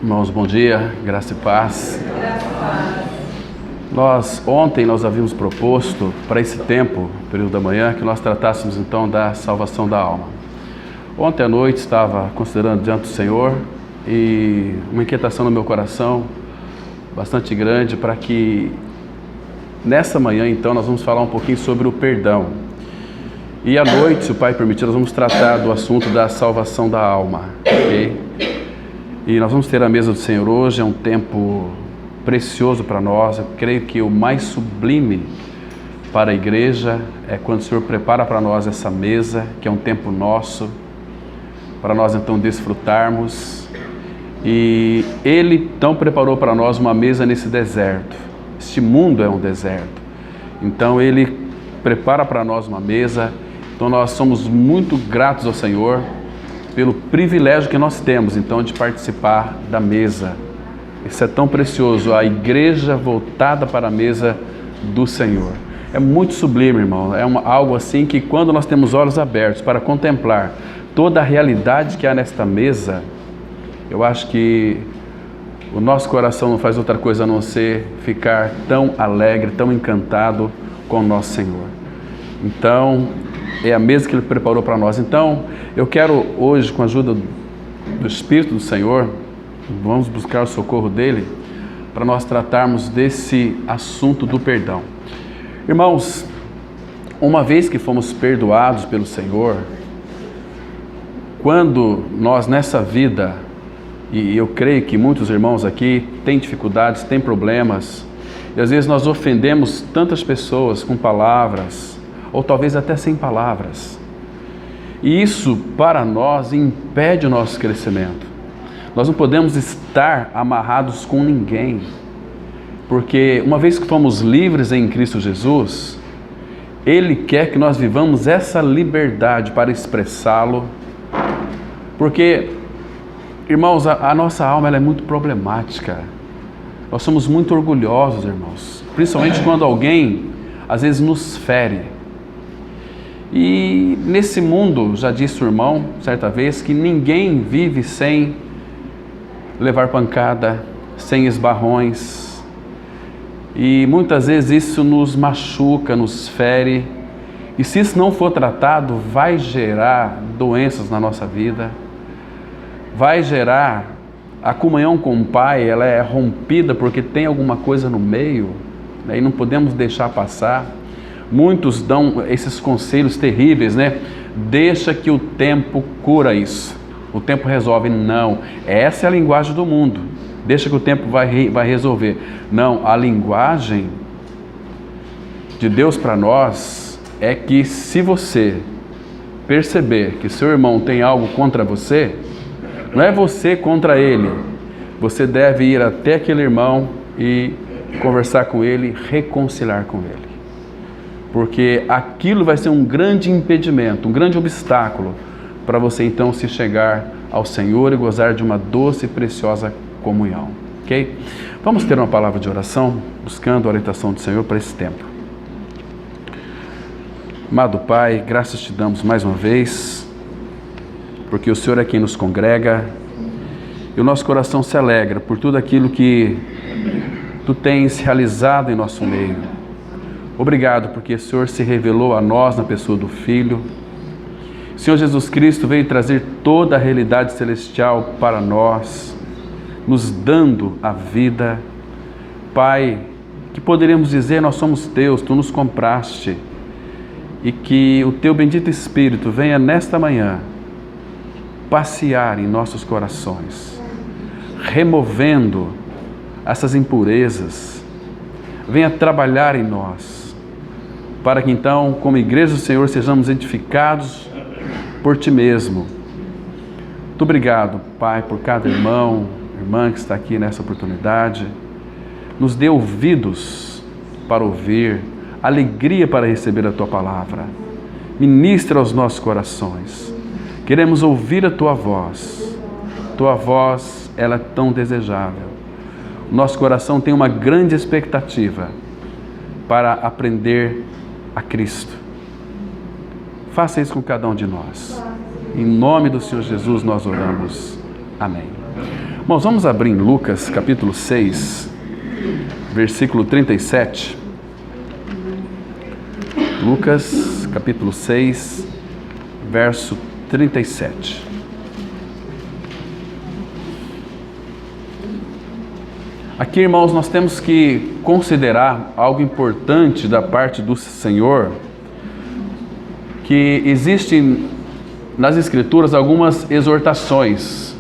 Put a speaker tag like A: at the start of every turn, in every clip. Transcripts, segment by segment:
A: Irmãos, bom dia, graça e paz. Ontem nós havíamos proposto para esse tempo, período da manhã, que nós tratássemos então da salvação da alma. Ontem à noite estava considerando diante do Senhor e uma inquietação no meu coração bastante grande para que nessa manhã então nós vamos falar um pouquinho sobre o perdão. E à noite, se o Pai permitir, nós vamos tratar do assunto da salvação da alma, ok? E nós vamos ter a mesa do Senhor hoje, é um tempo precioso para nós. Eu creio que o mais sublime para a igreja é quando o Senhor prepara para nós essa mesa, que é um tempo nosso, para nós então desfrutarmos. E Ele então preparou para nós uma mesa nesse deserto. Este mundo é um deserto. Então Ele prepara para nós uma mesa. Então nós somos muito gratos ao Senhor pelo privilégio que nós temos, então, de participar da mesa. Isso é tão precioso, a igreja voltada para a mesa do Senhor. É muito sublime, irmão, algo assim que quando nós temos olhos abertos para contemplar toda a realidade que há nesta mesa, eu acho que o nosso coração não faz outra coisa a não ser ficar tão alegre, tão encantado com o nosso Senhor. Então, é a mesa que Ele preparou para nós. Então, eu quero hoje, com a ajuda do Espírito do Senhor, vamos buscar o socorro dEle, para nós tratarmos desse assunto do perdão. Irmãos, uma vez que fomos perdoados pelo Senhor, quando nós nessa vida, e eu creio que muitos irmãos aqui têm dificuldades, têm problemas, e às vezes nós ofendemos tantas pessoas com palavras, ou talvez até sem palavras. E isso, para nós, impede o nosso crescimento. Nós não podemos estar amarrados com ninguém, porque uma vez que fomos livres em Cristo Jesus, Ele quer que nós vivamos essa liberdade para expressá-lo, porque, irmãos, a nossa alma ela é muito problemática. Nós somos muito orgulhosos, irmãos, principalmente quando alguém, às vezes, nos fere. E nesse mundo, já disse o irmão, certa vez, que ninguém vive sem levar pancada, sem esbarrões. E muitas vezes isso nos machuca, nos fere. E se isso não for tratado, vai gerar doenças na nossa vida. Vai gerar a comunhão com o Pai, ela é rompida porque tem alguma coisa no meio, né? E não podemos deixar passar. Muitos dão esses conselhos terríveis, né? Deixa que o tempo cura isso. O tempo resolve. Não, essa é a linguagem do mundo. Deixa que o tempo vai resolver. Não, a linguagem de Deus para nós é que se você perceber que seu irmão tem algo contra você, não é você contra ele. Você deve ir até aquele irmão e conversar com ele, reconciliar com ele. Porque aquilo vai ser um grande impedimento, um grande obstáculo para você então se chegar ao Senhor e gozar de uma doce e preciosa comunhão, ok? Vamos ter uma palavra de oração, buscando a orientação do Senhor para esse tempo. Amado Pai, graças te damos mais uma vez, porque o Senhor é quem nos congrega e o nosso coração se alegra por tudo aquilo que Tu tens realizado em nosso meio. Obrigado porque o Senhor se revelou a nós na pessoa do Filho. O Senhor Jesus Cristo veio trazer toda a realidade celestial para nós, nos dando a vida. Pai, que poderíamos dizer, nós somos Teus, Tu nos compraste, e que o Teu bendito Espírito venha nesta manhã passear em nossos corações, removendo essas impurezas, venha trabalhar em nós, para que então, como igreja do Senhor, sejamos edificados por Ti mesmo. Muito obrigado, Pai, por cada irmão, irmã que está aqui nessa oportunidade. Nos dê ouvidos para ouvir, alegria para receber a Tua palavra. Ministra aos nossos corações. Queremos ouvir a Tua voz. Tua voz, ela é tão desejável. Nosso coração tem uma grande expectativa para aprender a Cristo. Faça isso com cada um de nós. Em nome do Senhor Jesus nós oramos. Amém. Irmãos, vamos abrir em Lucas, capítulo 6, versículo 37. Lucas, capítulo 6, verso 37. Aqui, irmãos, nós temos que considerar algo importante da parte do Senhor, que existem nas Escrituras algumas exortações,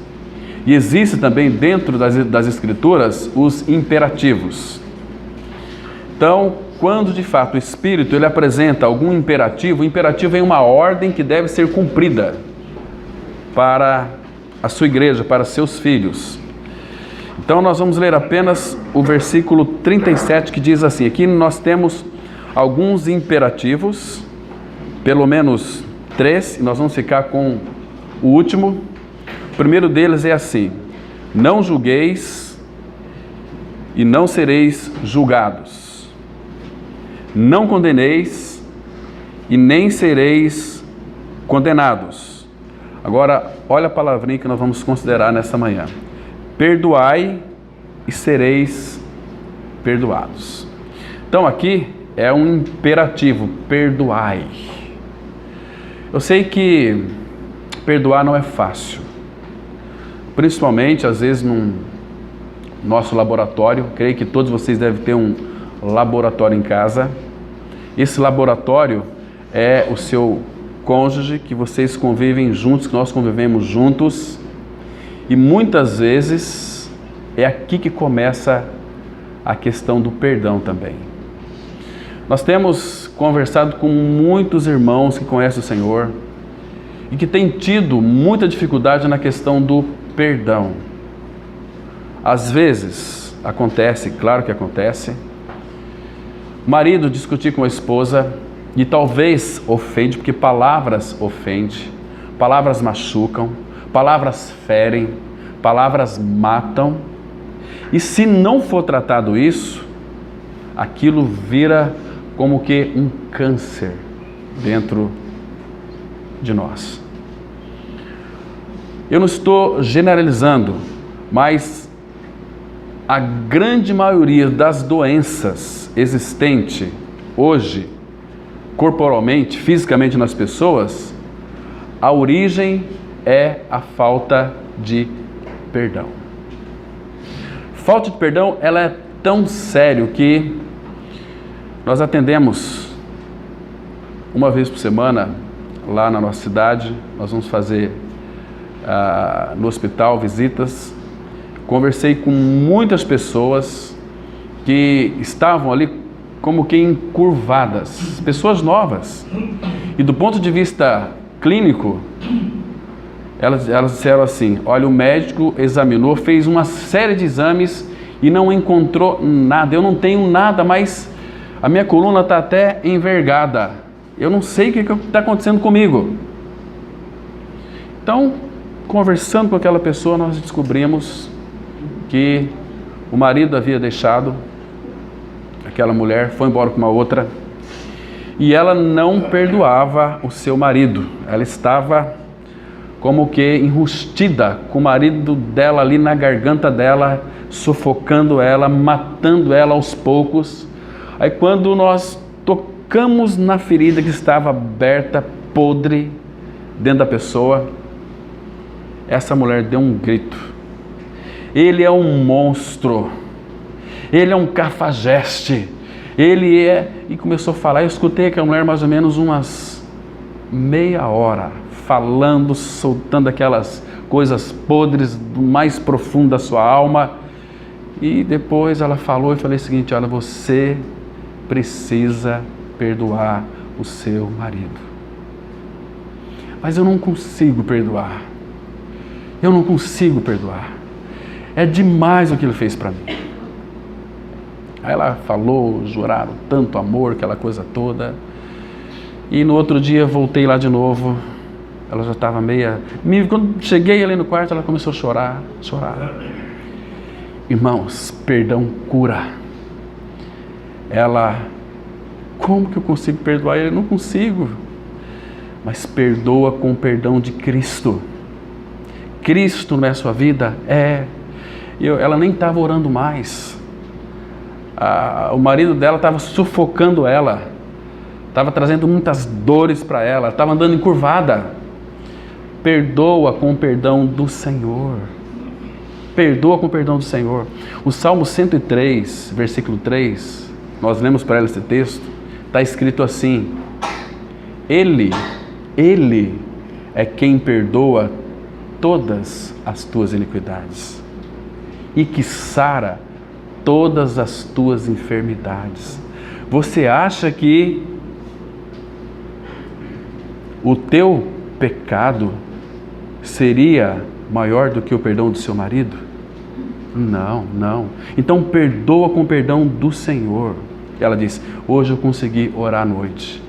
A: e existe também dentro das Escrituras os imperativos. Então, quando de fato o Espírito ele apresenta algum imperativo, o imperativo é uma ordem que deve ser cumprida para a sua igreja, para seus filhos. Então nós vamos ler apenas o versículo 37, que diz assim: aqui nós temos alguns imperativos, pelo menos 3, e nós vamos ficar com o último. O primeiro deles é assim: não julgueis e não sereis julgados. Não condeneis e nem sereis condenados. Agora, olha a palavrinha que nós vamos considerar nessa manhã. Perdoai e sereis perdoados. Então aqui é um imperativo, perdoai. Eu sei que perdoar não é fácil. Principalmente, às vezes, no nosso laboratório. Creio que todos vocês devem ter um laboratório em casa. Esse laboratório é o seu cônjuge, que vocês convivem juntos, que nós convivemos juntos. E muitas vezes é aqui que começa a questão do perdão também. Nós temos conversado com muitos irmãos que conhecem o Senhor e que têm tido muita dificuldade na questão do perdão. Às vezes acontece, claro que acontece, marido discutir com a esposa e talvez ofende, porque palavras ofendem, palavras machucam, palavras ferem, palavras matam, e se não for tratado isso, aquilo vira como que um câncer dentro de nós. Eu não estou generalizando, mas a grande maioria das doenças existentes hoje, corporalmente, fisicamente nas pessoas, a origem é a falta de perdão. Falta de perdão, ela é tão sério que nós atendemos uma vez por semana lá na nossa cidade. Nós vamos fazer no hospital visitas. Conversei com muitas pessoas que estavam ali como que encurvadas, pessoas novas, e do ponto de vista clínico, elas disseram assim: olha, o médico examinou, fez uma série de exames e não encontrou nada. Eu não tenho nada, mas a minha coluna está até envergada. Eu não sei o que está acontecendo comigo. Então, conversando com aquela pessoa, nós descobrimos que o marido havia deixado aquela mulher, foi embora com uma outra, e ela não perdoava o seu marido. Ela estava como que enrustida com o marido dela ali na garganta dela, sufocando ela, matando ela aos poucos. Aí quando nós tocamos na ferida que estava aberta, podre, dentro da pessoa, essa mulher deu um grito: ele é um monstro, ele é um cafajeste, ele é... E começou a falar. Eu escutei aquela mulher mais ou menos umas meia hora, falando, soltando aquelas coisas podres do mais profundo da sua alma. E depois ela falou, e falei o seguinte: olha, você precisa perdoar o seu marido. Mas eu não consigo perdoar. Eu não consigo perdoar. É demais o que ele fez para mim. Aí ela falou, juraram tanto amor, aquela coisa toda. E no outro dia voltei lá de novo. Ela já estava meia... Quando cheguei ali no quarto, ela começou a chorar. Irmãos, perdão cura. Ela... Como que eu consigo perdoar ele? Eu não consigo. Mas perdoa com o perdão de Cristo. Cristo não é a sua vida? É. E ela nem estava orando mais. O marido dela estava sufocando ela, estava trazendo muitas dores para ela, estava andando encurvada. Perdoa com o perdão do Senhor. Perdoa com o perdão do Senhor. O Salmo 103, versículo 3, nós lemos para ela esse texto, está escrito assim: Ele é quem perdoa todas as tuas iniquidades e que sara todas as tuas enfermidades. Você acha que o teu pecado seria maior do que o perdão do seu marido? Não, não. Então perdoa com o perdão do Senhor. Ela diz: hoje eu consegui orar à noite.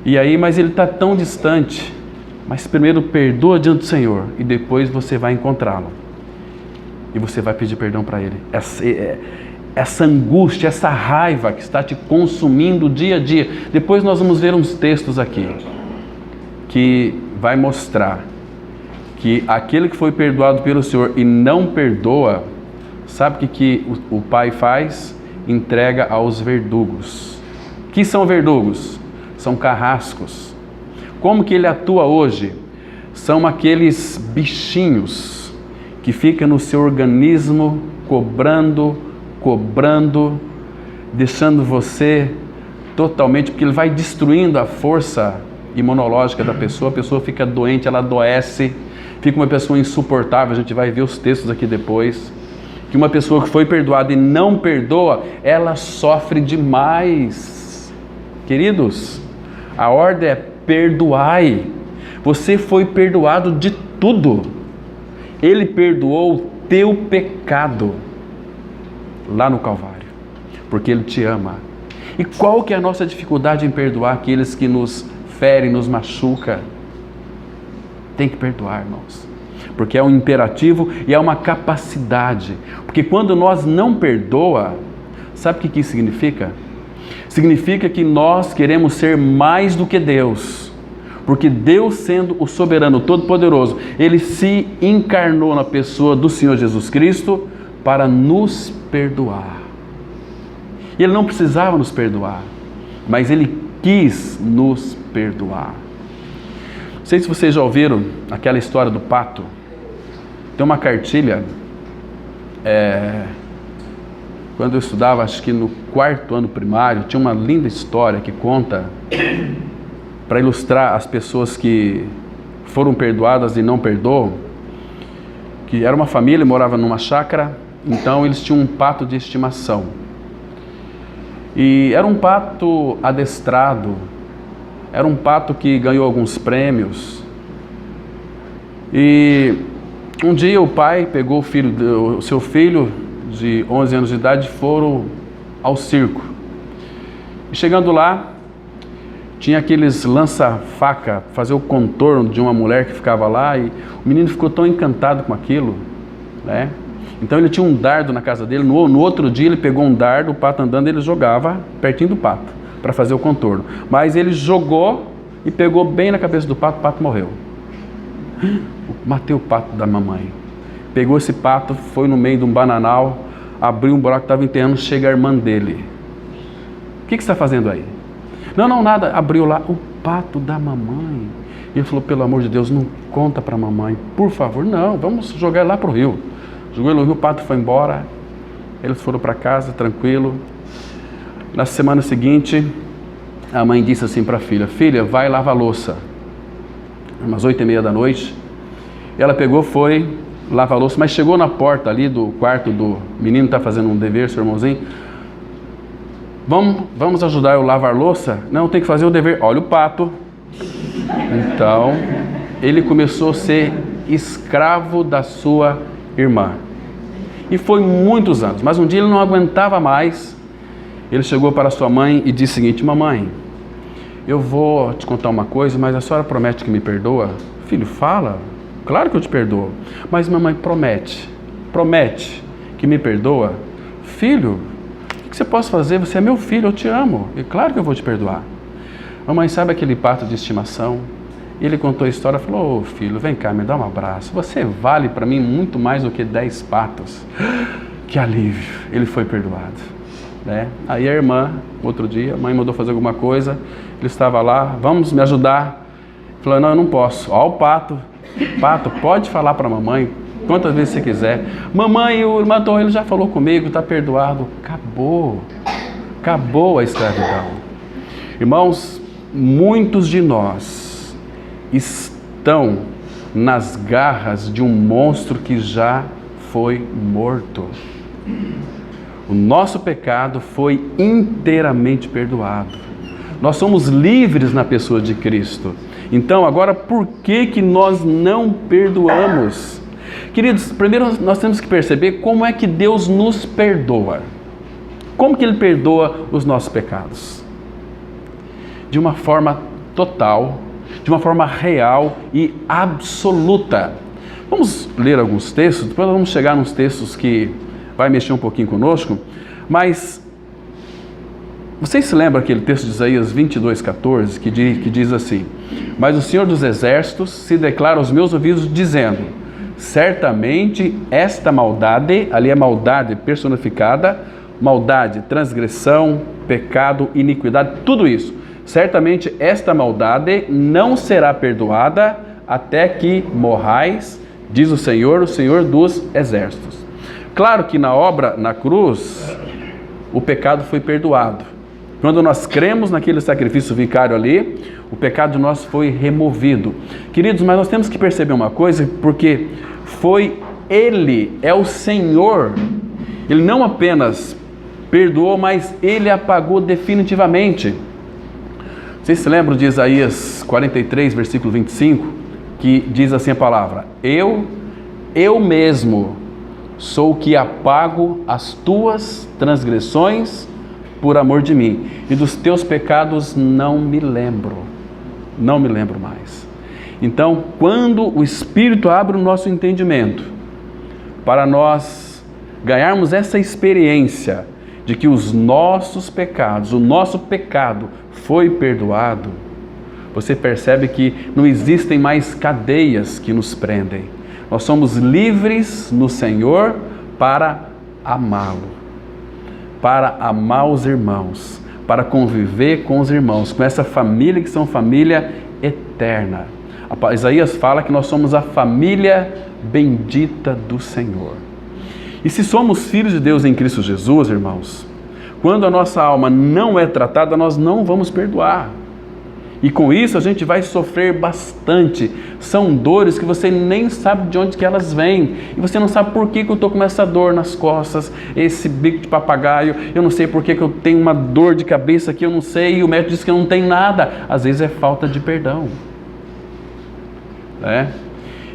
A: E aí, mas ele está tão distante. Mas primeiro perdoa diante do Senhor e depois você vai encontrá-lo. E você vai pedir perdão para ele. Essa angústia, essa raiva que está te consumindo dia a dia. Depois nós vamos ver uns textos aqui que vai mostrar que aquele que foi perdoado pelo Senhor e não perdoa, sabe o que o pai faz? Entrega aos verdugos. Que são verdugos? São carrascos. Como que ele atua hoje? São aqueles bichinhos que ficam no seu organismo cobrando, deixando você totalmente, porque ele vai destruindo a força imunológica da pessoa, a pessoa fica doente, ela adoece, fica uma pessoa insuportável. A gente vai ver os textos aqui depois, que uma pessoa que foi perdoada e não perdoa, ela sofre demais. Queridos, a ordem é: perdoai. Você foi perdoado de tudo. Ele perdoou o teu pecado lá no Calvário, porque Ele te ama. E qual que é a nossa dificuldade em perdoar aqueles que nos ferem, nos machucam? Tem que perdoar, irmãos, porque é um imperativo e é uma capacidade. Porque quando nós não perdoa, sabe o que isso significa? Significa que nós queremos ser mais do que Deus. Porque Deus, sendo o soberano todo-poderoso, Ele se encarnou na pessoa do Senhor Jesus Cristo para nos perdoar. E Ele não precisava nos perdoar, mas Ele quis nos perdoar. Não sei se vocês já ouviram aquela história do pato. Tem uma cartilha, quando eu estudava, acho que no 4º ano primário, tinha uma linda história que conta, para ilustrar as pessoas que foram perdoadas e não perdoam, que era uma família, morava numa chácara, então eles tinham um pato de estimação. E era um pato adestrado, era um pato que ganhou alguns prêmios. E um dia o pai pegou o seu filho de 11 anos de idade e foram ao circo. E chegando lá, tinha aqueles lança-faca, fazer o contorno de uma mulher que ficava lá, e o menino ficou tão encantado com aquilo, né? Então ele tinha um dardo na casa dele, no outro dia ele pegou um dardo, o pato andando, ele jogava pertinho do pato, para fazer o contorno. Mas ele jogou e pegou bem na cabeça do pato, o pato morreu. Matei o pato da mamãe. Pegou esse pato, foi no meio de um bananal, abriu um buraco, estava enterrando, chega a irmã dele. O que você está fazendo aí? Não, nada. Abriu lá o pato da mamãe. E ele falou: pelo amor de Deus, não conta para a mamãe, por favor. Não, vamos jogar ele lá para o rio. Jogou ele no rio, o pato foi embora. Eles foram para casa, tranquilo. Na semana seguinte, a mãe disse assim para a filha: filha, vai lavar a louça. Umas 8h30 da noite. Ela pegou, foi lavar a louça, mas chegou na porta ali do quarto do menino, está fazendo um dever, seu irmãozinho. Vamos ajudar eu a lavar louça? Não, tem que fazer o dever. Olha o pato. Então, ele começou a ser escravo da sua irmã. E foi muitos anos. Mas um dia ele não aguentava mais. Ele chegou para sua mãe e disse o seguinte: mamãe, eu vou te contar uma coisa, mas a senhora promete que me perdoa? Filho, fala. Claro que eu te perdoo. Mas mamãe, promete que me perdoa? Filho, o que você pode fazer? Você é meu filho, eu te amo. E claro que eu vou te perdoar. Mamãe, sabe aquele pato de estimação? Ele contou a história, falou: ô filho, vem cá, me dá um abraço, você vale para mim muito mais do que 10 patos. Que alívio, ele foi perdoado, né? Aí a irmã, outro dia, a mãe mandou fazer alguma coisa, ele estava lá: vamos me ajudar? Falou: não, eu não posso. Ó, o pato, pode falar para a mamãe quantas vezes você quiser. Mamãe, o irmão Torres já falou comigo, está perdoado. Acabou a escravidão. Irmãos, muitos de nós estão nas garras de um monstro que já foi morto. O nosso pecado foi inteiramente perdoado. Nós somos livres na pessoa de Cristo. Então, agora, por que nós não perdoamos? Queridos, primeiro nós temos que perceber como é que Deus nos perdoa. Como que Ele perdoa os nossos pecados? De uma forma total, de uma forma real e absoluta. Vamos ler alguns textos, depois nós vamos chegar nos textos que vai mexer um pouquinho conosco, mas vocês se lembram aquele texto de Isaías 22:14, que diz assim: mas o Senhor dos Exércitos se declara aos meus ouvidos dizendo: certamente esta maldade, ali é maldade personificada, maldade, transgressão, pecado, iniquidade, tudo isso, certamente esta maldade não será perdoada até que morrais, diz o Senhor dos Exércitos. Claro que na obra, na cruz, o pecado foi perdoado. Quando nós cremos naquele sacrifício vicário ali, o pecado de nós foi removido. Queridos, mas nós temos que perceber uma coisa, porque foi Ele, é o Senhor. Ele não apenas perdoou, mas Ele apagou definitivamente. Vocês se lembram de Isaías 43, versículo 25, que diz assim a palavra: eu mesmo sou o que apago as tuas transgressões por amor de mim, e dos teus pecados não me lembro mais. Então, quando o Espírito abre o nosso entendimento, para nós ganharmos essa experiência de que os nossos pecados, o nosso pecado foi perdoado, você percebe que não existem mais cadeias que nos prendem. Nós somos livres no Senhor para amá-lo, para amar os irmãos, para conviver com os irmãos, com essa família que são família eterna. Isaías fala que nós somos a família bendita do Senhor. E se somos filhos de Deus em Cristo Jesus, irmãos, quando a nossa alma não é tratada, nós não vamos perdoar. E com isso a gente vai sofrer bastante. São dores que você nem sabe de onde que elas vêm. E você não sabe por que eu estou com essa dor nas costas, esse bico de papagaio. Eu não sei por que eu tenho uma dor de cabeça aqui, eu não sei. E o médico diz que eu não tenho nada. Às vezes é falta de perdão.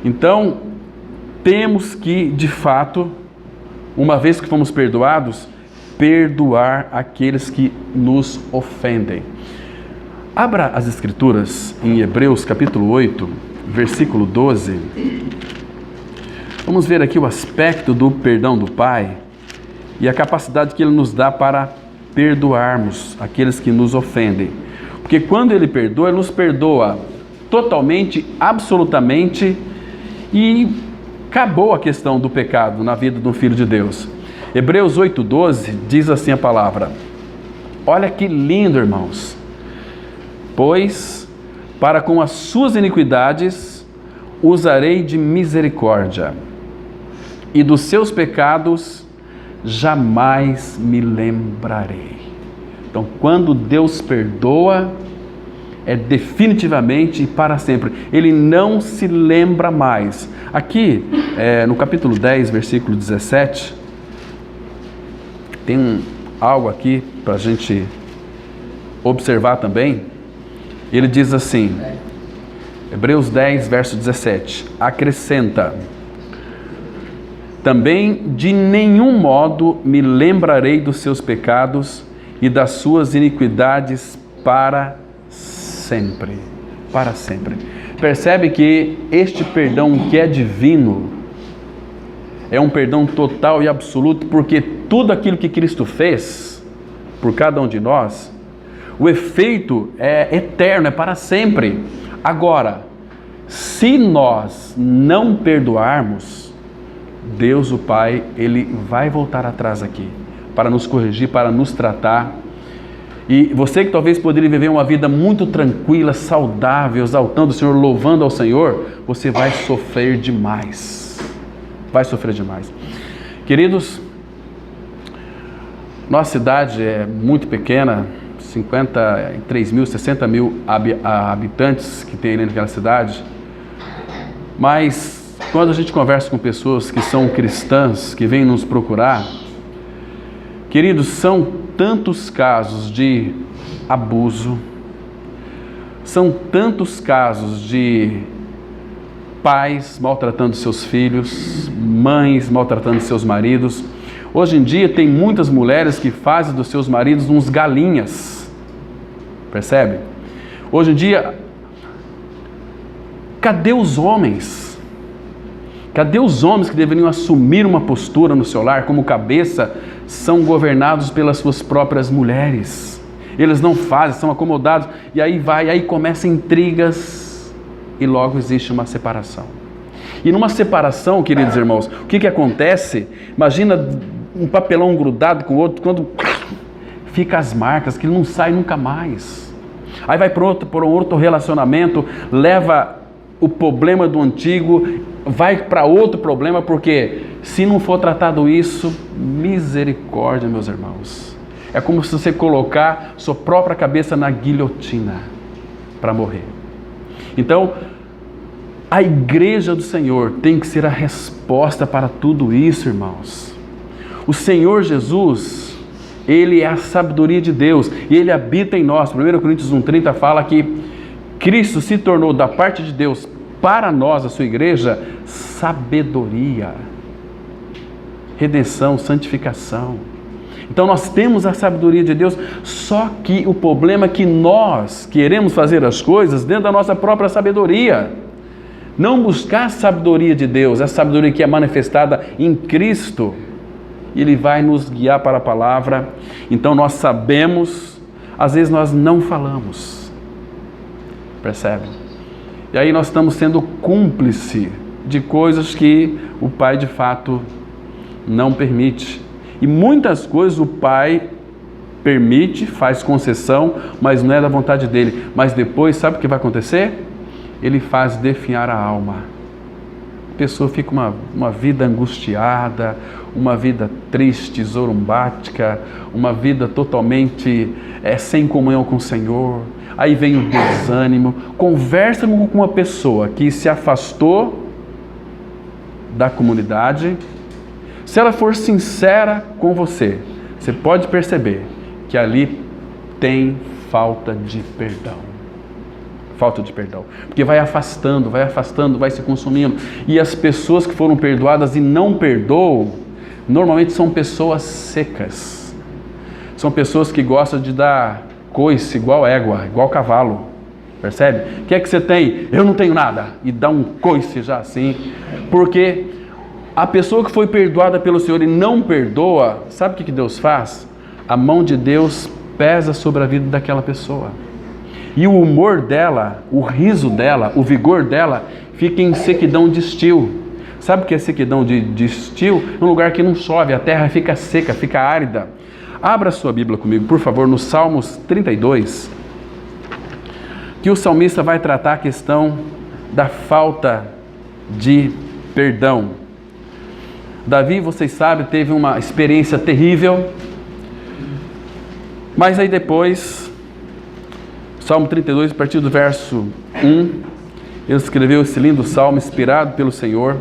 A: Então, temos que, de fato, uma vez que fomos perdoados, perdoar aqueles que nos ofendem. Abra as Escrituras em Hebreus capítulo 8, versículo 12. Vamos ver aqui o aspecto do perdão do Pai e a capacidade que Ele nos dá para perdoarmos aqueles que nos ofendem. Porque quando Ele perdoa, Ele nos perdoa totalmente, absolutamente, e acabou a questão do pecado na vida do Filho de Deus. Hebreus 8:12 diz assim a palavra. Olha que lindo, irmãos. Pois, para com as suas iniquidades, usarei de misericórdia, e dos seus pecados jamais me lembrarei. Então, quando Deus perdoa, é definitivamente e para sempre. Ele não se lembra mais. Aqui, no capítulo 10, versículo 17, tem algo aqui para a gente observar também. Ele diz assim, Hebreus 10, verso 17, acrescenta: também de nenhum modo me lembrarei dos seus pecados e das suas iniquidades para sempre. Para sempre. Percebe que este perdão que é divino é um perdão total e absoluto, porque tudo aquilo que Cristo fez por cada um de nós, o efeito é eterno, é para sempre. Agora, Se nós não perdoarmos, Deus, o Pai, Ele vai voltar atrás aqui, para nos corrigir, para nos tratar. E você que talvez poderia viver uma vida muito tranquila, saudável, exaltando o Senhor, louvando ao Senhor, você vai sofrer demais. Vai sofrer demais. Queridos, nossa cidade é muito pequena, 53 mil, 60 mil habitantes que tem ali naquela cidade. Mas quando a gente conversa com pessoas que são cristãs, que vêm nos procurar, queridos, são tantos casos de abuso, são tantos casos de pais maltratando seus filhos, mães maltratando seus maridos. Hoje em dia tem muitas mulheres que fazem dos seus maridos uns galinhas, percebe? Hoje em dia, cadê os homens? Cadê os homens que deveriam assumir uma postura no seu lar como cabeça? São governados pelas suas próprias mulheres. Eles não fazem, são acomodados, e aí começam intrigas e logo existe uma separação. E numa separação, queridos irmãos, o que acontece? Imagina um papelão grudado com o outro, quando fica as marcas, que não sai nunca mais. Aí vai por um outro relacionamento, leva o problema do antigo, vai para outro problema, porque se não for tratado isso, misericórdia, meus irmãos. É como se você colocar sua própria cabeça na guilhotina para morrer. Então, a igreja do Senhor tem que ser a resposta para tudo isso, irmãos. O Senhor Jesus, Ele é a sabedoria de Deus e Ele habita em nós. 1 Coríntios 1,30 fala que Cristo se tornou da parte de Deus para nós, a sua igreja, sabedoria, redenção, santificação. Então nós temos a sabedoria de Deus, só que o problema é que nós queremos fazer as coisas dentro da nossa própria sabedoria. Não buscar a sabedoria de Deus, a sabedoria que é manifestada em Cristo. Ele vai nos guiar para a palavra. Então nós sabemos, às vezes nós não falamos. Percebe? E aí nós estamos sendo cúmplice de coisas que o Pai de fato não permite. E muitas coisas o Pai permite, faz concessão, mas não é da vontade dele. Mas depois, sabe o que vai acontecer? Ele faz definhar a alma. A pessoa fica uma vida angustiada, uma vida triste, zorumbática, uma vida totalmente sem comunhão com o Senhor. Aí vem o desânimo. Conversa com uma pessoa que se afastou da comunidade. Se ela for sincera com você, você pode perceber que ali tem falta de perdão. Falta de perdão. Porque vai afastando, vai se consumindo. E as pessoas que foram perdoadas e não perdoam, normalmente são pessoas secas. São pessoas que gostam de dar coice igual égua, igual cavalo. Percebe? O que é que você tem? Eu não tenho nada. E dá um coice já assim. Porque a pessoa que foi perdoada pelo Senhor e não perdoa, sabe o que Deus faz? A mão de Deus pesa sobre a vida daquela pessoa. E o humor dela, o riso dela, o vigor dela, fica em sequidão de estio. Sabe o que é sequidão de estio? Um lugar que não chove, a terra fica seca, fica árida. Abra sua Bíblia comigo, por favor, no Salmos 32, que o salmista vai tratar a questão da falta de perdão. Davi, vocês sabem, teve uma experiência terrível, mas aí depois, Salmo 32, a partir do verso 1, ele escreveu esse lindo salmo inspirado pelo Senhor.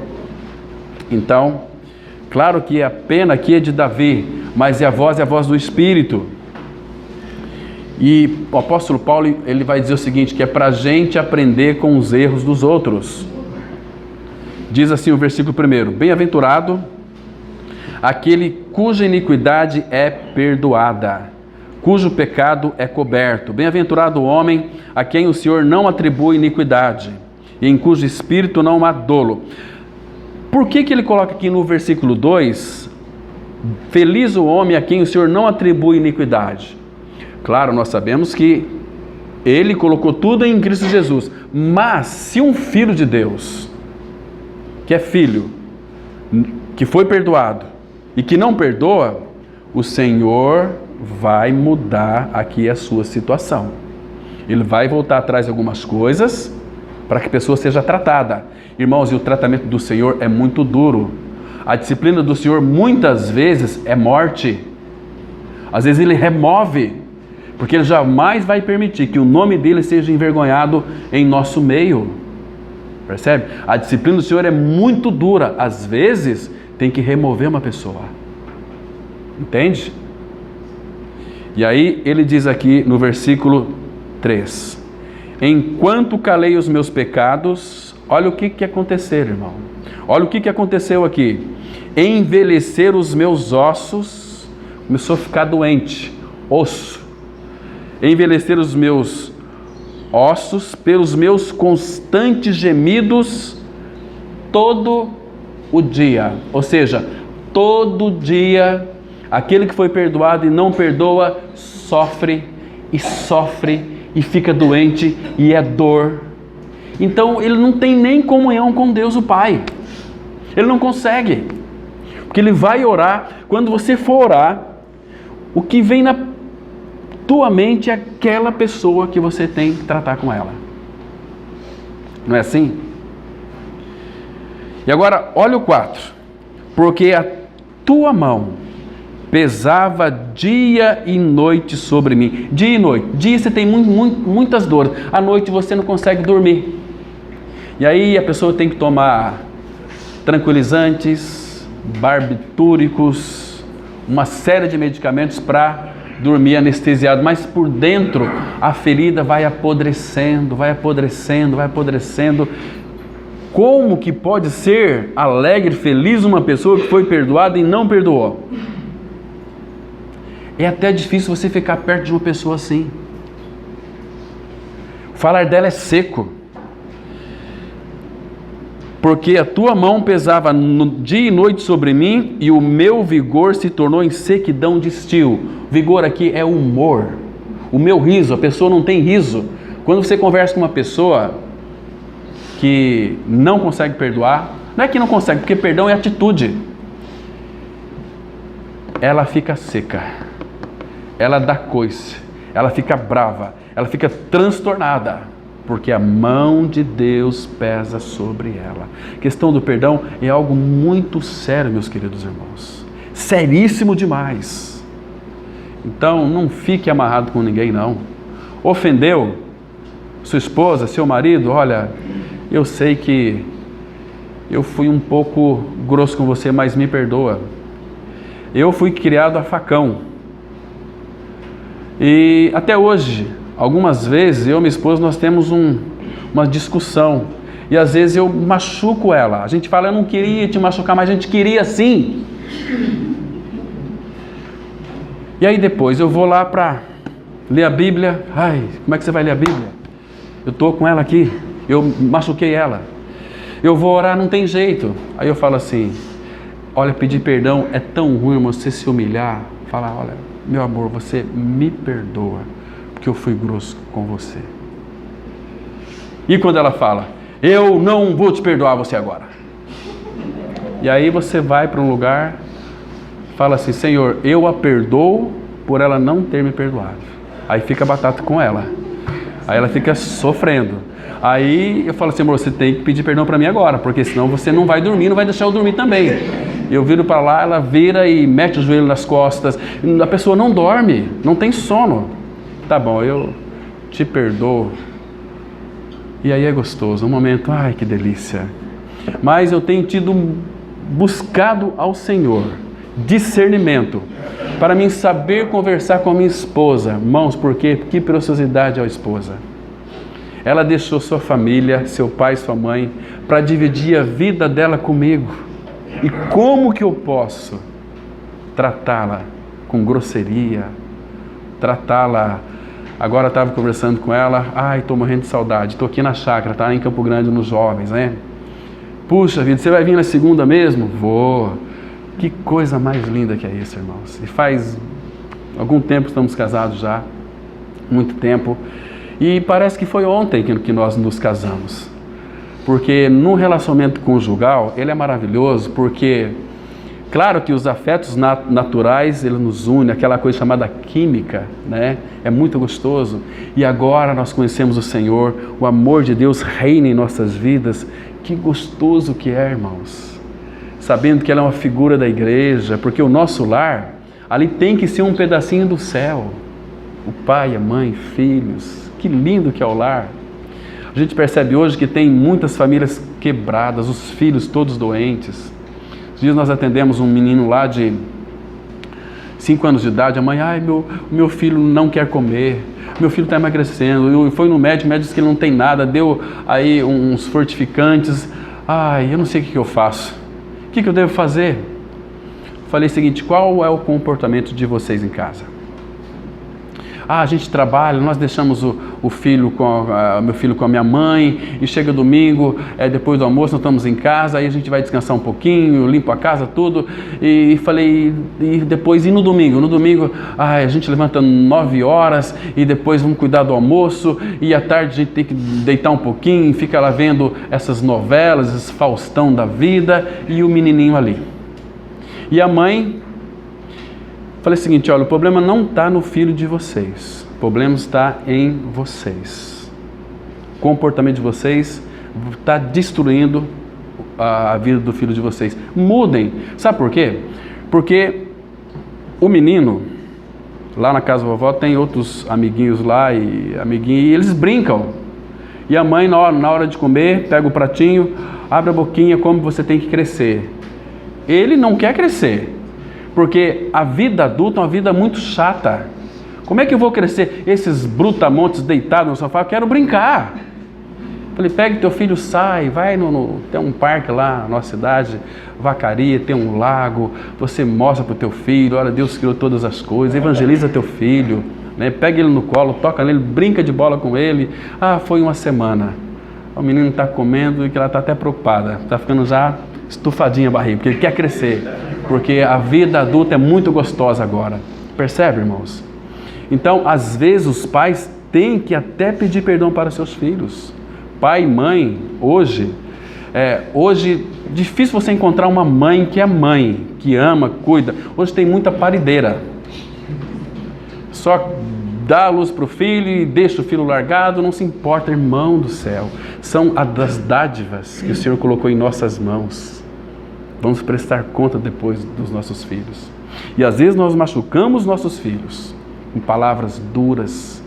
A: Então, claro que a pena aqui é de Davi, mas a voz do Espírito. E o apóstolo Paulo, ele vai dizer o seguinte, que é para a gente aprender com os erros dos outros. Diz assim o versículo 1, bem-aventurado aquele cuja iniquidade é perdoada, cujo pecado é coberto. Bem-aventurado o homem a quem o Senhor não atribui iniquidade, e em cujo espírito não há dolo. Por que ele coloca aqui no versículo 2, feliz o homem a quem o Senhor não atribui iniquidade? Claro, nós sabemos que Ele colocou tudo em Cristo Jesus. Mas se um filho de Deus, que é filho, que foi perdoado e que não perdoa, o Senhor vai mudar aqui a sua situação. Ele vai voltar atrás de algumas coisas para que a pessoa seja tratada. Irmãos, e o tratamento do Senhor é muito duro. A disciplina do Senhor muitas vezes é morte. Às vezes Ele remove, porque Ele jamais vai permitir que o nome dEle seja envergonhado em nosso meio. Percebe? A disciplina do Senhor é muito dura. Às vezes tem que remover uma pessoa. Entende? E aí ele diz aqui no versículo 3: enquanto calei os meus pecados, olha o que aconteceu, irmão. Olha o que aconteceu aqui. Envelhecer os meus ossos, começou a ficar doente, osso. Envelhecer os meus ossos pelos meus constantes gemidos todo o dia. Ou seja, todo dia, aquele que foi perdoado e não perdoa, sofre e fica doente e é dor. Então ele não tem nem comunhão com Deus o Pai. Ele não consegue. Porque ele vai orar. Quando você for orar, o que vem na tua mente é aquela pessoa que você tem que tratar com ela. Não é assim? E agora, olha o 4. Porque a tua mão pesava dia e noite sobre mim. Dia e noite. Dia você tem muitas dores. À noite você não consegue dormir. E aí a pessoa tem que tomar tranquilizantes, barbitúricos, uma série de medicamentos para dormir anestesiado. Mas por dentro a ferida vai apodrecendo, vai apodrecendo, vai apodrecendo. Como que pode ser alegre, feliz uma pessoa que foi perdoada e não perdoou? É até difícil você ficar perto de uma pessoa assim. Falar dela é seco. Porque a tua mão pesava dia e noite sobre mim e o meu vigor se tornou em sequidão de estio. Vigor aqui é humor. O meu riso, a pessoa não tem riso. Quando você conversa com uma pessoa que não consegue perdoar, não é que não consegue, porque perdão é atitude. Ela fica seca, ela dá coice, ela fica brava, ela fica transtornada, porque a mão de Deus pesa sobre ela. A questão do perdão é algo muito sério, meus queridos irmãos. Seríssimo demais. Então, não fique amarrado com ninguém, não. Ofendeu sua esposa, seu marido? Olha, eu sei que eu fui um pouco grosso com você, mas me perdoa. Eu fui criado a facão. E até hoje, algumas vezes, eu e minha esposa, nós temos uma discussão. E às vezes eu machuco ela. A gente fala, eu não queria te machucar, mas a gente queria sim. E aí depois eu vou lá para ler a Bíblia. Ai, como é que você vai ler a Bíblia? Eu estou com ela aqui, eu machuquei ela. Eu vou orar, não tem jeito. Aí eu falo assim, olha, pedir perdão é tão ruim, você se humilhar. Falar, olha, meu amor, você me perdoa, porque eu fui grosso com você. E quando ela fala, eu não vou te perdoar você agora. E aí você vai para um lugar, fala assim, Senhor, eu a perdoo por ela não ter me perdoado. Aí fica batata com ela. Aí ela fica sofrendo. Aí eu falo assim, amor, você tem que pedir perdão para mim agora, porque senão você não vai dormir, não vai deixar eu dormir também. Eu viro para lá, ela vira e mete o joelho nas costas. A pessoa não dorme, não tem sono. Tá bom, eu te perdoo. E aí é gostoso, um momento, ai que delícia. Mas eu tenho buscado ao Senhor discernimento para mim saber conversar com a minha esposa. Irmãos, por quê? Que preciosidade é a esposa. Ela deixou sua família, seu pai, sua mãe, para dividir a vida dela comigo. E como que eu posso tratá-la com grosseria, tratá-la... Agora eu estava conversando com ela, ai, estou morrendo de saudade, estou aqui na chácara, tá em Campo Grande, nos jovens, né? Puxa vida, você vai vir na segunda mesmo? Vou. Que coisa mais linda que é isso, irmãos. E faz algum tempo que estamos casados já, muito tempo, E parece que foi ontem que nós nos casamos. Porque no relacionamento conjugal, ele é maravilhoso, porque, claro que os afetos naturais, ele nos une, aquela coisa chamada química, né? É muito gostoso. E agora nós conhecemos o Senhor, o amor de Deus reina em nossas vidas. Que gostoso que é, irmãos. Sabendo que ela é uma figura da igreja, porque o nosso lar, ali tem que ser um pedacinho do céu. O pai, a mãe, filhos, que lindo que é o lar. A gente percebe hoje que tem muitas famílias quebradas, os filhos todos doentes. Esses dias nós atendemos um menino lá de 5 anos de idade, a mãe, meu filho não quer comer, meu filho está emagrecendo, foi no médico, o médico disse que ele não tem nada, deu aí uns fortificantes, eu não sei o que eu faço, o que eu devo fazer? Falei o seguinte, qual é o comportamento de vocês em casa? A gente trabalha, nós deixamos meu filho com a minha mãe, e chega domingo, depois do almoço, nós estamos em casa, aí a gente vai descansar um pouquinho, limpo a casa, tudo, e falei, e depois, e no domingo, a gente levanta 9 horas, e depois vamos cuidar do almoço, e à tarde a gente tem que deitar um pouquinho, fica lá vendo essas novelas, esse Faustão da vida, e o menininho ali. E a mãe... Falei o seguinte, olha, o problema não está no filho de vocês, o problema está em vocês. O comportamento de vocês está destruindo a vida do filho de vocês. Mudem. Sabe por quê? Porque o menino, lá na casa da vovó, tem outros amiguinhos lá e eles brincam. E a mãe, na hora de comer, pega o pratinho, abre a boquinha, como você tem que crescer. Ele não quer crescer. Porque a vida adulta é uma vida muito chata. Como é que eu vou crescer? Esses brutamontes deitados no sofá, eu quero brincar. Falei, pega teu filho, sai, vai tem um parque lá na nossa cidade, Vacaria, tem um lago, você mostra para o teu filho, olha, Deus criou todas as coisas, evangeliza teu filho, né? Pega ele no colo, toca nele, brinca de bola com ele. Foi uma semana. O menino está comendo e que ela está até preocupada, está ficando já estufadinha a barriga, porque ele quer crescer. Porque a vida adulta é muito gostosa agora. Percebe, irmãos? Então, às vezes, os pais têm que até pedir perdão para seus filhos. Pai e mãe, hoje, difícil você encontrar uma mãe, que ama, cuida. Hoje tem muita parideira. Só dá a luz para o filho e deixa o filho largado, não se importa, irmão do céu. São das dádivas que o Senhor colocou em nossas mãos. Vamos prestar conta depois dos nossos filhos. E às vezes nós machucamos nossos filhos com palavras duras.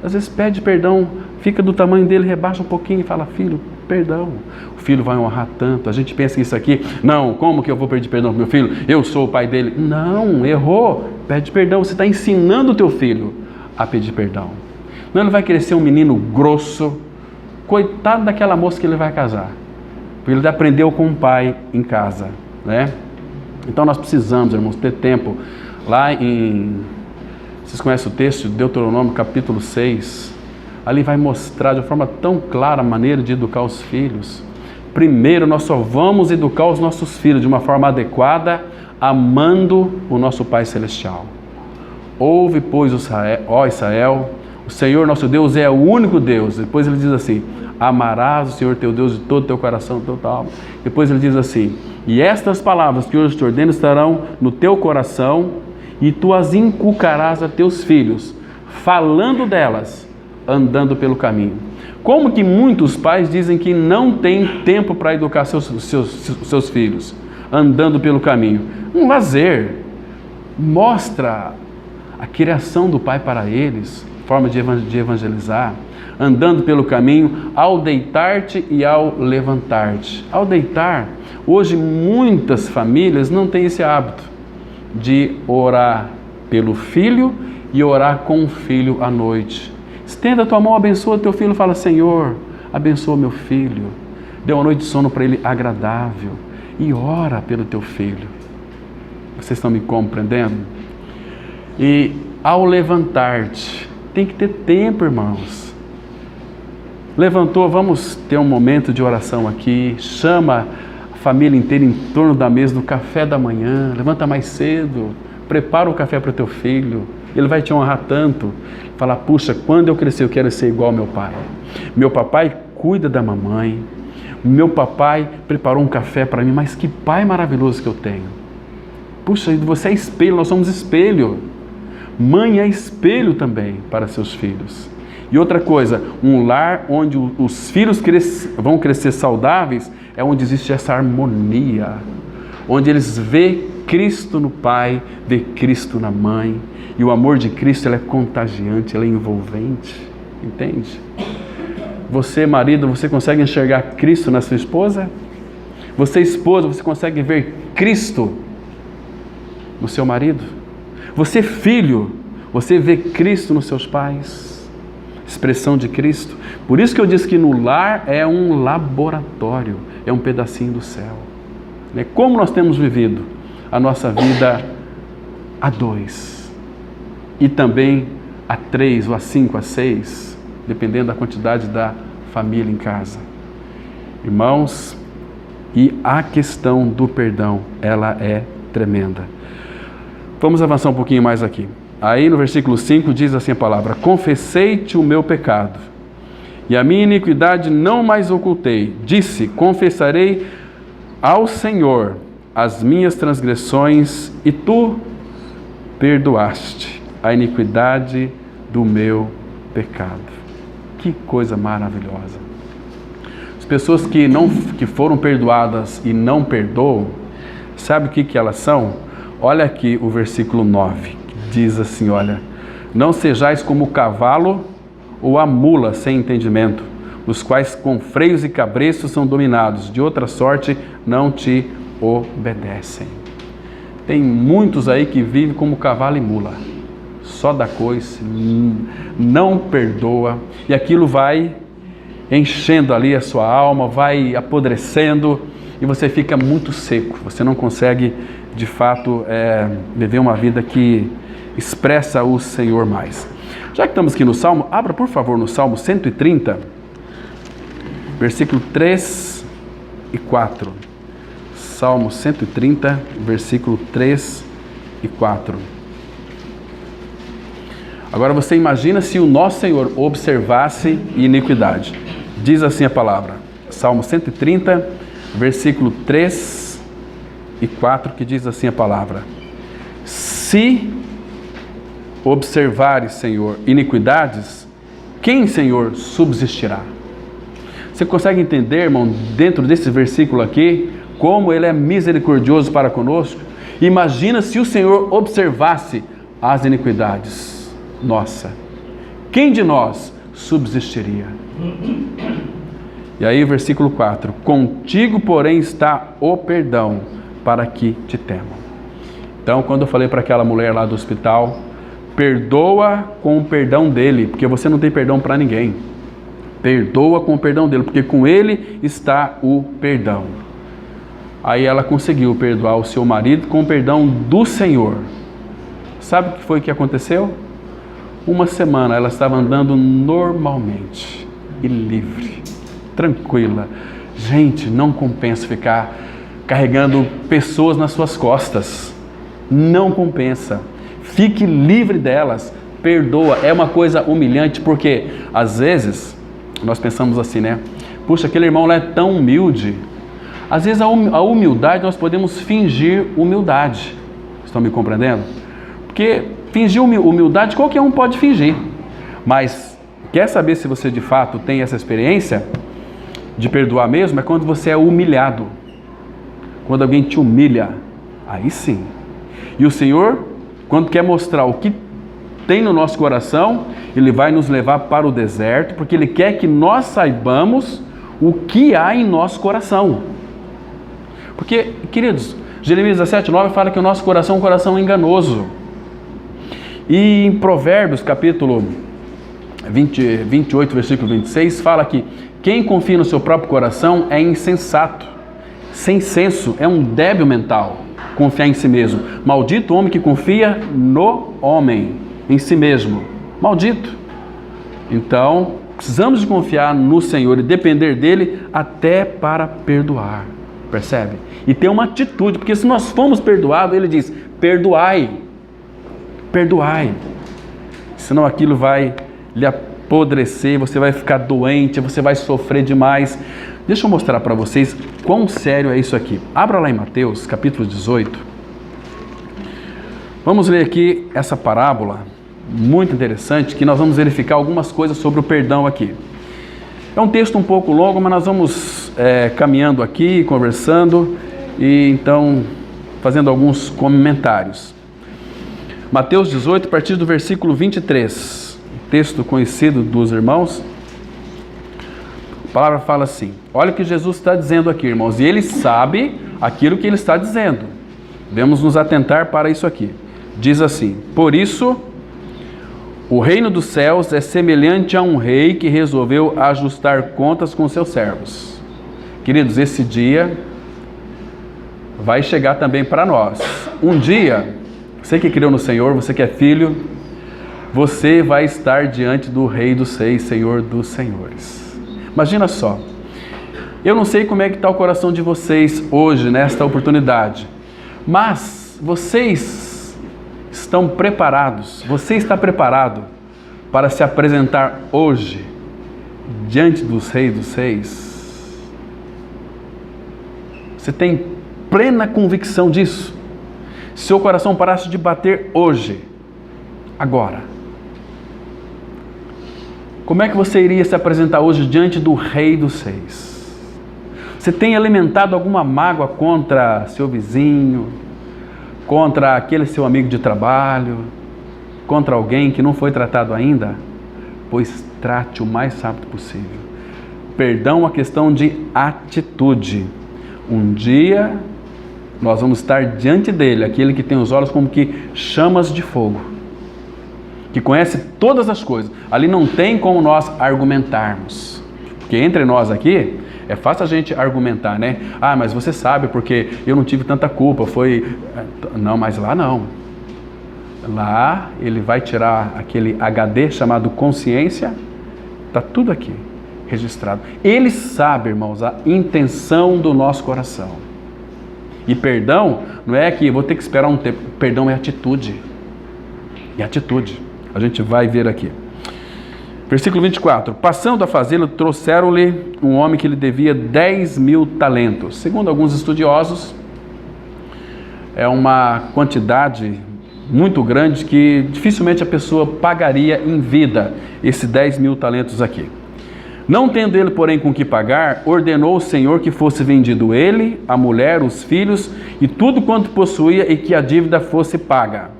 A: Às vezes pede perdão, fica do tamanho dele, rebaixa um pouquinho e fala, filho, perdão. O filho vai honrar tanto. A gente pensa que isso aqui, não, como que eu vou pedir perdão para meu filho? Eu sou o pai dele. Não, errou. Pede perdão. Você está ensinando o teu filho a pedir perdão. Não, ele vai crescer um menino grosso. Coitado daquela moça que ele vai casar. Porque ele aprendeu com o pai em casa, né? Então nós precisamos, irmãos, ter tempo. Vocês conhecem o texto de Deuteronômio, capítulo 6. Ali vai mostrar de uma forma tão clara a maneira de educar os filhos. Primeiro, nós só vamos educar os nossos filhos de uma forma adequada, amando o nosso Pai Celestial. Ouve, pois, ó Israel, o Senhor nosso Deus é o único Deus. Depois ele diz assim, amarás o Senhor teu Deus de todo o teu coração, de toda a tua alma. Depois ele diz assim, e estas palavras que hoje te ordeno estarão no teu coração, e tu as inculcarás a teus filhos, falando delas, andando pelo caminho. Como que muitos pais dizem que não tem tempo para educar seus filhos, andando pelo caminho? Um lazer. Mostra a criação do pai para eles, forma de evangelizar, andando pelo caminho, ao deitar-te e ao levantar-te. Ao deitar, hoje muitas famílias não têm esse hábito de orar pelo filho e orar com o filho à noite. Estenda a tua mão, abençoa teu filho, fala, Senhor, abençoa meu filho, dê uma noite de sono para ele agradável e ora pelo teu filho. Vocês estão me compreendendo? E ao levantar-te, tem que ter tempo, irmãos. Levantou, vamos ter um momento de oração aqui, chama a família inteira em torno da mesa do café da manhã, levanta mais cedo, prepara o café para o teu filho, Ele vai te honrar tanto. Falar, puxa, quando eu crescer eu quero ser igual ao meu pai. Meu papai cuida da mamãe. Meu papai preparou um café para mim, mas que pai maravilhoso que eu tenho. Puxa, você é espelho, nós somos espelho. Mãe é espelho também para seus filhos. E outra coisa, um lar onde os filhos vão crescer saudáveis é onde existe essa harmonia, onde eles vê Cristo no pai, vê Cristo na mãe, e o amor de Cristo ele é contagiante, ele é envolvente, entende? Você, marido, você consegue enxergar Cristo na sua esposa? Você, esposa, você consegue ver Cristo no seu marido? Você, filho, você vê Cristo nos seus pais? Expressão de Cristo. Por isso que eu disse que no lar é um laboratório, é um pedacinho do céu. Como nós temos vivido a nossa vida a 2 e também a 3, ou a 5, a 6, dependendo da quantidade da família em casa. Irmãos, e a questão do perdão, ela é tremenda. Vamos avançar um pouquinho mais aqui. Aí no versículo 5 diz assim a palavra: confessei-te o meu pecado, e a minha iniquidade não mais ocultei. Disse, confessarei ao Senhor as minhas transgressões, e tu perdoaste a iniquidade do meu pecado. Que coisa maravilhosa. As pessoas que foram perdoadas e não perdoam, sabe o que elas são? Olha aqui o versículo 9. Diz assim, olha, não sejais como o cavalo ou a mula sem entendimento, os quais com freios e cabreços são dominados, de outra sorte não te obedecem. Tem muitos aí que vivem como cavalo e mula, só dá coice, não perdoa, e aquilo vai enchendo ali a sua alma, vai apodrecendo, e você fica muito seco, você não consegue de fato viver uma vida que expressa o Senhor mais. Já que estamos aqui no Salmo, abra por favor no Salmo 130, versículo 3 e 4. Salmo 130, versículo 3 e 4. Agora você imagina se o nosso Senhor observasse iniquidade. Diz assim a palavra, Salmo 130, versículo 3 e 4, que diz assim a palavra: se observares, Senhor, iniquidades, quem, Senhor, subsistirá? Você consegue entender, irmão, dentro desse versículo aqui, como ele é misericordioso para conosco? Imagina se o Senhor observasse as iniquidades. Nossa, quem de nós subsistiria? E aí, versículo 4: contigo, porém, está o perdão, para que te temam. Então, quando eu falei para aquela mulher lá do hospital, perdoa com o perdão dele, porque você não tem perdão para ninguém. Perdoa com o perdão dele, porque com ele está o perdão. Aí ela conseguiu perdoar o seu marido com o perdão do Senhor. Sabe o que foi que aconteceu? Uma semana ela estava andando normalmente e livre, tranquila. Gente, não compensa ficar carregando pessoas nas suas costas. Não compensa. Fique livre delas, perdoa. É uma coisa humilhante, porque às vezes nós pensamos assim, né? Puxa, aquele irmão lá é tão humilde. Às vezes a humildade, nós podemos fingir humildade. Estão me compreendendo? Porque fingir humildade qualquer um pode fingir. Mas quer saber se você de fato tem essa experiência de perdoar mesmo? É quando você é humilhado. Quando alguém te humilha, aí sim. E o Senhor, quando quer mostrar o que tem no nosso coração, Ele vai nos levar para o deserto, porque Ele quer que nós saibamos o que há em nosso coração. Porque, queridos, Jeremias 17:9 fala que o nosso coração é um coração enganoso. E em Provérbios, capítulo 28, versículo 26, fala que quem confia no seu próprio coração é insensato, sem senso, é um débil mental. Confiar em si mesmo. Maldito o homem que confia no homem, em si mesmo. Maldito. Então, precisamos de confiar no Senhor e depender dele até para perdoar. Percebe? E ter uma atitude, porque se nós fomos perdoados, ele diz: perdoai. Perdoai. senão aquilo vai lhe apodrecer, você vai ficar doente, você vai sofrer demais. Deixa eu mostrar para vocês quão sério é isso aqui. Abra lá em Mateus, capítulo 18. Vamos ler aqui essa parábola, muito interessante, que nós vamos verificar algumas coisas sobre o perdão aqui. É um texto um pouco longo, mas nós vamos caminhando aqui, conversando, e então fazendo alguns comentários. Mateus 18, a partir do versículo 23, texto conhecido dos irmãos. A palavra fala assim, olha o que Jesus está dizendo aqui, irmãos, e ele sabe aquilo que ele está dizendo. Devemos nos atentar para isso aqui. Diz assim, por isso, o reino dos céus é semelhante a um rei que resolveu ajustar contas com seus servos. Queridos, esse dia vai chegar também para nós. Um dia, você que criou no Senhor, você que é filho, você vai estar diante do Rei dos Reis, Senhor dos Senhores. Imagina só, eu não sei como é que está o coração de vocês hoje, nesta oportunidade, mas vocês estão preparados, você está preparado para se apresentar hoje diante dos Reis dos Reis? Você tem plena convicção disso? Seu coração parasse de bater hoje, agora, como é que você iria se apresentar hoje diante do Rei dos Reis? Você tem alimentado alguma mágoa contra seu vizinho, contra aquele seu amigo de trabalho, contra alguém que não foi tratado ainda? Pois trate o mais rápido possível. Perdão é uma questão de atitude. Um dia nós vamos estar diante dele, aquele que tem os olhos como que chamas de fogo, que conhece todas as coisas. Ali não tem como nós argumentarmos, porque entre nós aqui é fácil a gente argumentar, né? Ah, mas você sabe porque eu não tive tanta culpa, foi... Não, mas lá não. Lá ele vai tirar aquele HD chamado consciência, está tudo aqui registrado. Ele sabe, irmãos, a intenção do nosso coração. E perdão não é que vou ter que esperar um tempo, perdão é atitude. É atitude. A gente vai ver aqui. Versículo 24. Passando a fazê-lo, trouxeram-lhe um homem que lhe devia 10.000 talentos. Segundo alguns estudiosos, é uma quantidade muito grande que dificilmente a pessoa pagaria em vida esses 10.000 talentos aqui. Não tendo ele, porém, com que pagar, ordenou o Senhor que fosse vendido ele, a mulher, os filhos e tudo quanto possuía e que a dívida fosse paga.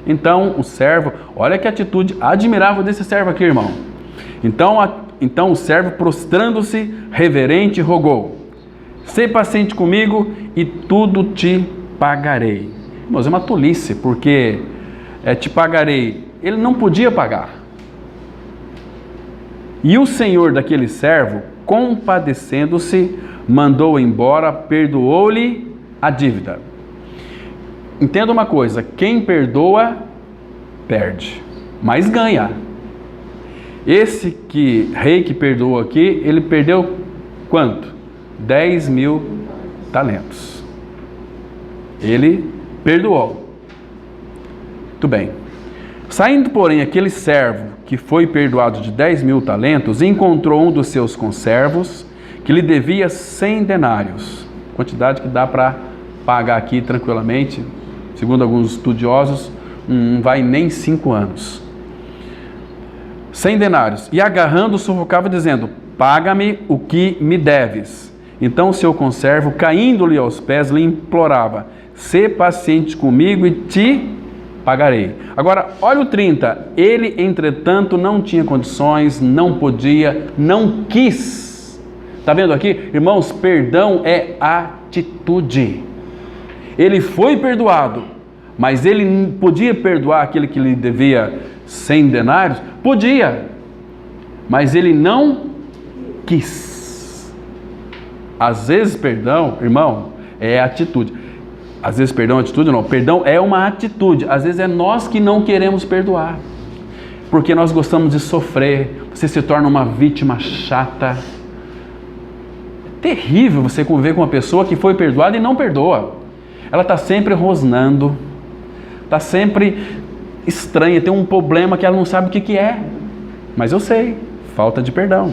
A: Então o servo, olha que atitude admirável desse servo aqui, irmão. Então o servo, prostrando-se, reverente, rogou: "Sê paciente comigo e tudo te pagarei." Irmãos, é uma tolice, porque te pagarei. Ele não podia pagar. E o senhor daquele servo, compadecendo-se, mandou embora, perdoou-lhe a dívida. Entenda uma coisa, quem perdoa, perde, mas ganha. Esse rei que perdoou aqui, ele perdeu quanto? 10.000 talentos. Ele perdoou. Muito bem. Saindo, porém, aquele servo que foi perdoado de 10.000 talentos, encontrou um dos seus conservos que lhe devia 100 denários. Quantidade que dá para pagar aqui tranquilamente. Segundo alguns estudiosos, não vai nem 5 anos. 100 denários. E agarrando, sufocava, dizendo: "Paga-me o que me deves." Então o seu conservo, caindo-lhe aos pés, lhe implorava: "Sê paciente comigo e te pagarei." Agora, olha o 30. Ele, entretanto, não tinha condições, não podia, não quis. Está vendo aqui? Irmãos, perdão é atitude. Ele foi perdoado, mas ele podia perdoar aquele que lhe devia 100 denários? Podia, mas ele não quis. Às vezes, perdão, irmão, é atitude. Às vezes, perdão é atitude? Não, perdão é uma atitude. Às vezes é nós que não queremos perdoar, porque nós gostamos de sofrer. Você se torna uma vítima chata. É terrível você conviver com uma pessoa que foi perdoada e não perdoa. Ela está sempre rosnando, está sempre estranha, tem um problema que ela não sabe o que é. Mas eu sei, falta de perdão.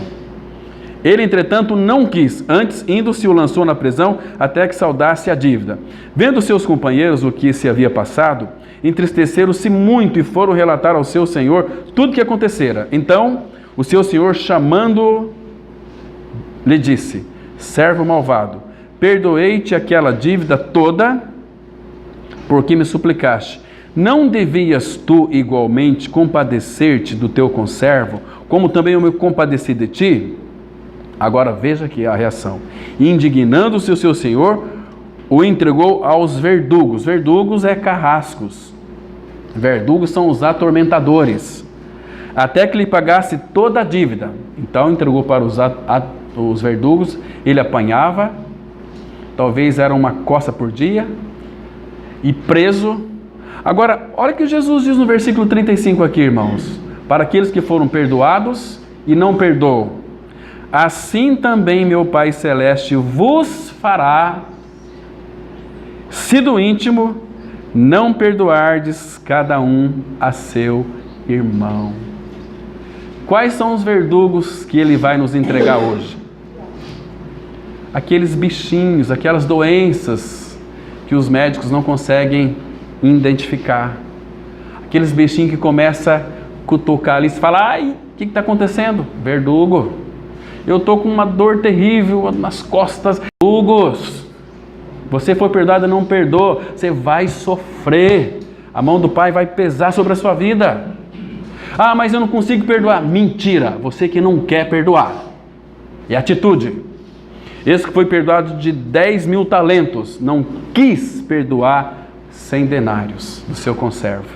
A: Ele, entretanto, não quis, antes, indo-se, o lançou na prisão até que saudasse a dívida. Vendo seus companheiros o que se havia passado, entristeceram-se muito e foram relatar ao seu senhor tudo o que acontecera. Então, o seu senhor, chamando-o, lhe disse: servo malvado, perdoei-te aquela dívida toda, porque me suplicaste. Não devias tu igualmente compadecer-te do teu conservo, como também eu me compadeci de ti? Agora veja aqui a reação. Indignando-se o seu senhor, o entregou aos verdugos. Verdugos é carrascos. Verdugos são os atormentadores. Até que lhe pagasse toda a dívida. Então entregou para os verdugos, ele apanhava, talvez era uma coça por dia, e preso. Agora, olha o que Jesus diz no versículo 35 aqui, irmãos. Para aqueles que foram perdoados e não perdoam, assim também meu Pai Celeste vos fará, se do íntimo não perdoardes cada um a seu irmão. Quais são os verdugos que ele vai nos entregar hoje? Aqueles bichinhos, aquelas doenças que os médicos não conseguem identificar. Aqueles bichinhos que começam a cutucar ali e falar: ai, o que está acontecendo? Verdugo. Eu estou com uma dor terrível nas costas. Verdugos. Você foi perdoado e não perdoa. Você vai sofrer. A mão do Pai vai pesar sobre a sua vida. Ah, mas eu não consigo perdoar. Mentira. Você que não quer perdoar. É atitude. Esse que foi perdoado de 10 mil talentos não quis perdoar 100 denários do seu conservo.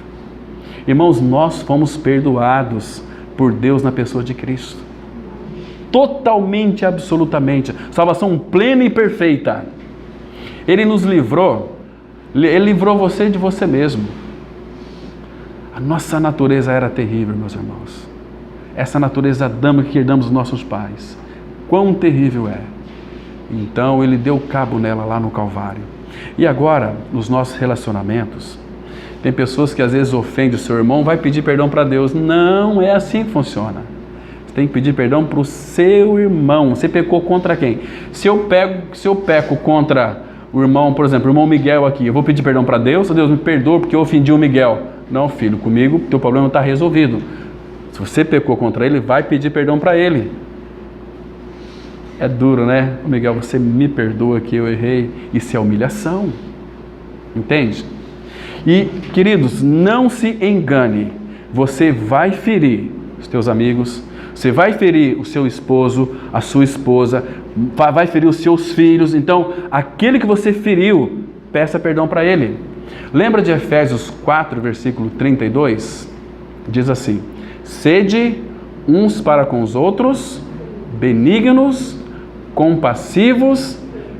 A: Irmãos, nós fomos perdoados por Deus na pessoa de Cristo. Totalmente, absolutamente. Salvação plena e perfeita. Ele nos livrou. Ele livrou você de você mesmo. A nossa natureza era terrível, meus irmãos. Essa natureza adâmica que herdamos dos nossos pais. Quão terrível é. Então ele deu cabo nela lá no Calvário. E agora, nos nossos relacionamentos, tem pessoas que às vezes ofendem o seu irmão, vai pedir perdão para Deus. Não é assim que funciona. Tem que pedir perdão para o seu irmão. Você pecou contra quem? Se eu peco contra o irmão, por exemplo, o irmão Miguel aqui, eu vou pedir perdão para Deus, Deus me perdoa porque eu ofendi o Miguel. Não, filho, comigo teu problema está resolvido. Se você pecou contra ele, vai pedir perdão para ele. É duro, né? Miguel, você me perdoa que eu errei. Isso é humilhação. Entende? E, queridos, não se engane. Você vai ferir os teus amigos, você vai ferir o seu esposo, a sua esposa, vai ferir os seus filhos. Então, aquele que você feriu, peça perdão para ele. Lembra de Efésios 4, versículo 32? Diz assim: sede uns para com os outros, benignos, compassivos,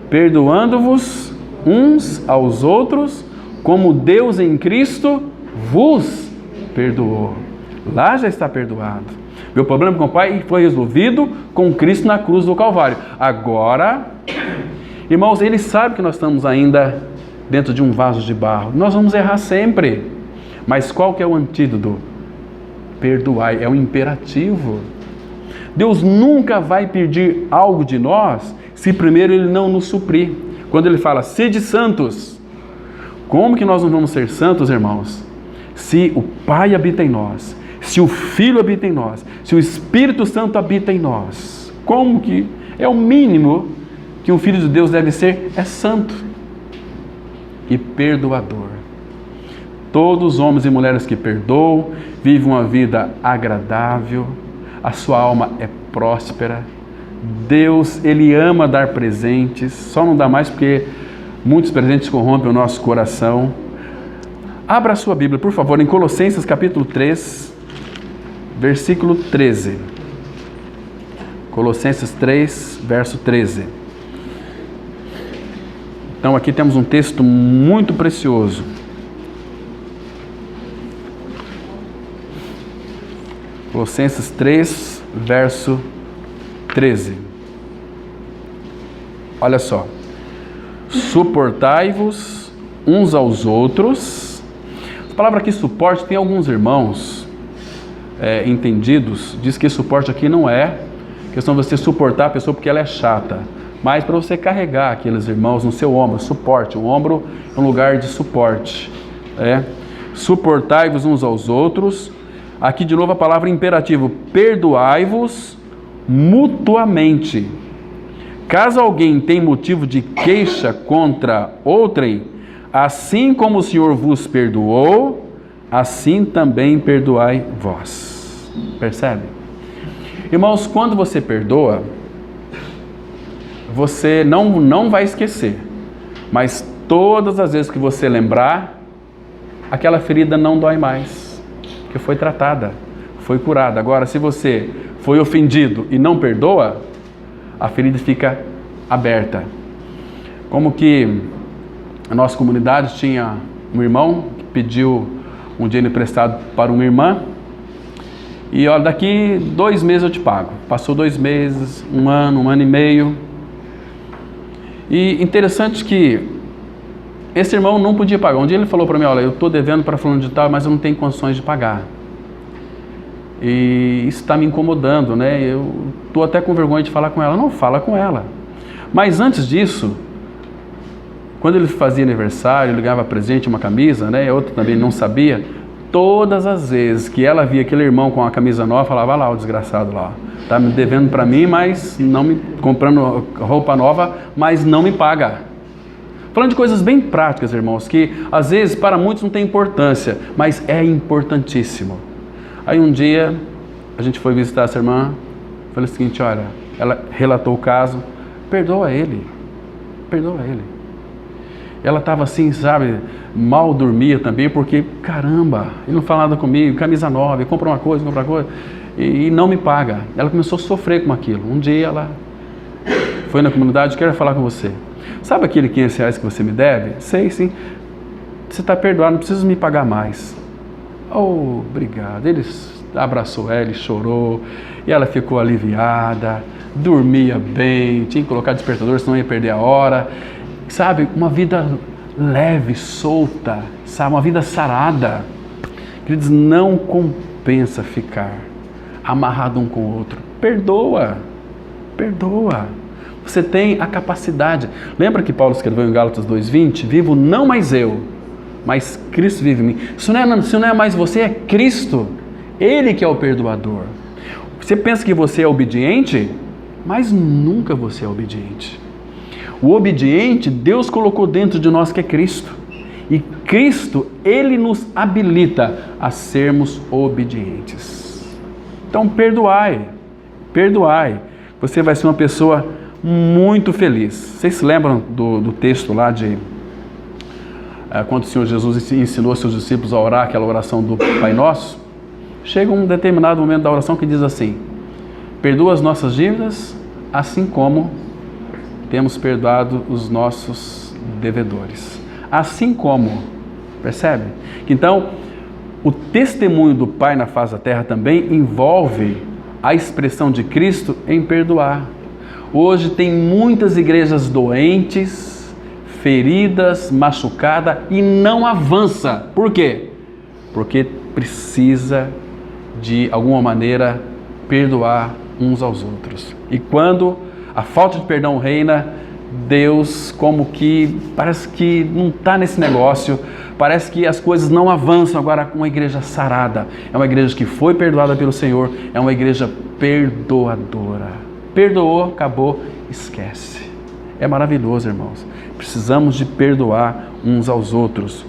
A: perdoando-vos uns aos outros, como Deus em Cristo vos perdoou. Lá já está perdoado. Meu problema com o Pai foi resolvido com Cristo na cruz do Calvário. Agora, irmãos, Ele sabe que nós estamos ainda dentro de um vaso de barro. Nós vamos errar sempre. Mas qual que é o antídoto? Perdoai, é um imperativo. Deus nunca vai pedir algo de nós se primeiro Ele não nos suprir. Quando Ele fala, sede santos, como que nós não vamos ser santos, irmãos? Se o Pai habita em nós, se o Filho habita em nós, se o Espírito Santo habita em nós. Como que é o mínimo que um filho de Deus deve ser? É santo e perdoador. Todos os homens e mulheres que perdoam, vivem uma vida agradável, a sua alma é próspera. Deus, Ele ama dar presentes, só não dá mais porque muitos presentes corrompem o nosso coração. Abra a sua Bíblia, por favor, em Colossenses capítulo 3, versículo 13. Colossenses 3, verso 13. Então aqui temos um texto muito precioso. Colossenses 3, verso 13. Olha só. Suportai-vos uns aos outros. A palavra aqui suporte, tem alguns irmãos entendidos, diz que suporte aqui não é questão de você suportar a pessoa porque ela é chata, mas para você carregar aqueles irmãos no seu ombro, suporte. O ombro é um lugar de suporte. Suportai-vos uns aos outros. Aqui de novo a palavra imperativo, perdoai-vos mutuamente. Caso alguém tenha motivo de queixa contra outrem, assim como o Senhor vos perdoou, assim também perdoai vós. Percebe? Irmãos, quando você perdoa, você não vai esquecer, mas todas as vezes que você lembrar, aquela ferida não dói mais, porque foi tratada, foi curada. Agora, se você foi ofendido e não perdoa, a ferida fica aberta. Como que a nossa comunidade tinha um irmão que pediu um dinheiro emprestado para uma irmã, e olha, daqui 2 meses eu te pago. Passou 2 meses, 1 ano e meio, e interessante que esse irmão não podia pagar. Um dia ele falou para mim, olha, eu estou devendo para fulano de tal, mas eu não tenho condições de pagar. E isso está me incomodando, né? Eu estou até com vergonha de falar com ela. Não, fala com ela. Mas antes disso, quando ele fazia aniversário, ele ganhava presente, uma camisa, né? Outro também não sabia. Todas as vezes que ela via aquele irmão com a camisa nova, falava lá, o desgraçado lá, está me devendo para mim, mas não me comprando roupa nova, mas não me paga. Falando de coisas bem práticas, irmãos, que às vezes para muitos não tem importância, mas é importantíssimo. Aí um dia a gente foi visitar essa irmã, falei o seguinte, olha, ela relatou o caso, perdoa ele. Ela estava assim, sabe, mal dormia também, porque, caramba, ele não fala nada comigo, camisa nova, ele compra uma coisa, e não me paga. Ela começou a sofrer com aquilo. Um dia ela foi na comunidade, quero falar com você. Sabe aquele R$500 que você me deve? Sei, sim. Você está perdoado, não precisa me pagar mais. Oh, obrigado. Ele abraçou ela, ele chorou, e ela ficou aliviada, dormia bem, tinha que colocar despertador, senão ia perder a hora. Sabe, uma vida leve, solta, sabe, uma vida sarada. Queridos, não compensa ficar amarrado um com o outro. Perdoa. Você tem a capacidade. Lembra que Paulo escreveu em Gálatas 2:20? Vivo não mais eu, mas Cristo vive em mim. Se não é mais você, é Cristo. Ele que é o perdoador. Você pensa que você é obediente, mas nunca você é obediente. O obediente, Deus colocou dentro de nós, que é Cristo. E Cristo, Ele nos habilita a sermos obedientes. Então, perdoai. Você vai ser uma pessoa muito feliz. Vocês se lembram do texto lá de quando o Senhor Jesus ensinou seus discípulos a orar, aquela oração do Pai Nosso? Chega um determinado momento da oração que diz assim: perdoa as nossas dívidas, assim como temos perdoado os nossos devedores. Assim como, percebe? Então, o testemunho do Pai na face da terra também envolve a expressão de Cristo em perdoar. Hoje tem muitas igrejas doentes, feridas, machucadas e não avança. Por quê? Porque precisa de alguma maneira perdoar uns aos outros. E quando a falta de perdão reina, Deus como que parece que não está nesse negócio, parece que as coisas não avançam. Agora, uma igreja sarada é uma igreja que foi perdoada pelo Senhor, é uma igreja perdoadora. Perdoou, acabou, esquece. É maravilhoso, irmãos. Precisamos de perdoar uns aos outros.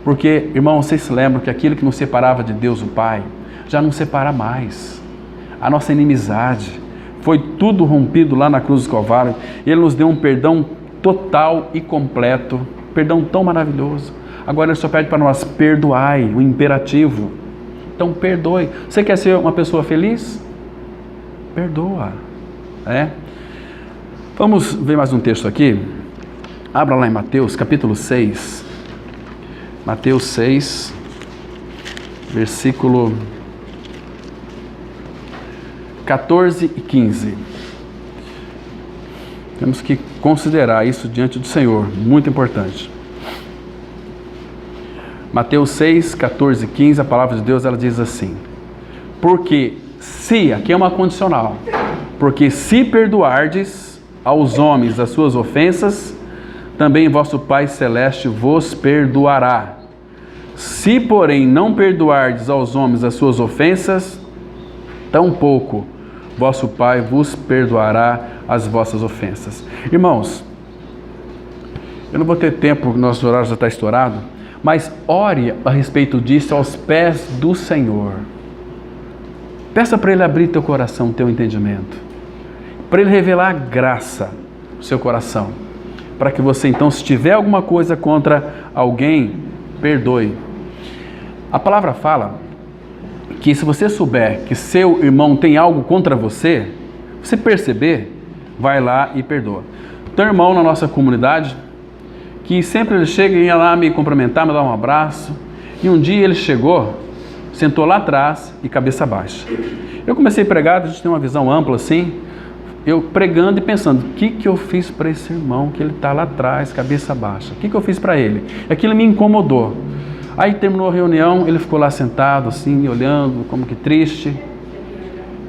A: Porque, irmãos, vocês se lembram que aquilo que nos separava de Deus, o Pai, já não separa mais. A nossa inimizade foi tudo rompido lá na cruz do Calvário. Ele nos deu um perdão total e completo. Perdão tão maravilhoso. Agora Ele só pede para nós: perdoai, o imperativo. Então perdoe. Você quer ser uma pessoa feliz? Perdoa. Vamos ver mais um texto aqui. Abra lá em Mateus, capítulo 6. Mateus 6, versículo 14 e 15. Temos que considerar isso diante do Senhor, muito importante. Mateus 6, 14 e 15, a palavra de Deus ela diz assim: porque se, aqui é uma condicional, porque se perdoardes aos homens as suas ofensas, também vosso Pai Celeste vos perdoará. Se, porém, não perdoardes aos homens as suas ofensas, tampouco vosso Pai vos perdoará as vossas ofensas. Irmãos, eu não vou ter tempo, nosso horário já está estourado, mas ore a respeito disso aos pés do Senhor. Peça para Ele abrir teu coração, teu entendimento, para Ele revelar a graça no seu coração, para que você então, se tiver alguma coisa contra alguém, perdoe. A palavra fala que se você souber que seu irmão tem algo contra você, você perceber, vai lá e perdoa. Tem um irmão na nossa comunidade que sempre ele chega e ia lá me cumprimentar, me dar um abraço, e um dia ele chegou, sentou lá atrás e cabeça baixa. Eu comecei a pregar, a gente tem uma visão ampla assim, eu pregando e pensando, o que eu fiz para esse irmão que ele está lá atrás, cabeça baixa? O que eu fiz para ele? Aquilo me incomodou. Aí terminou a reunião, ele ficou lá sentado assim, olhando, como que triste.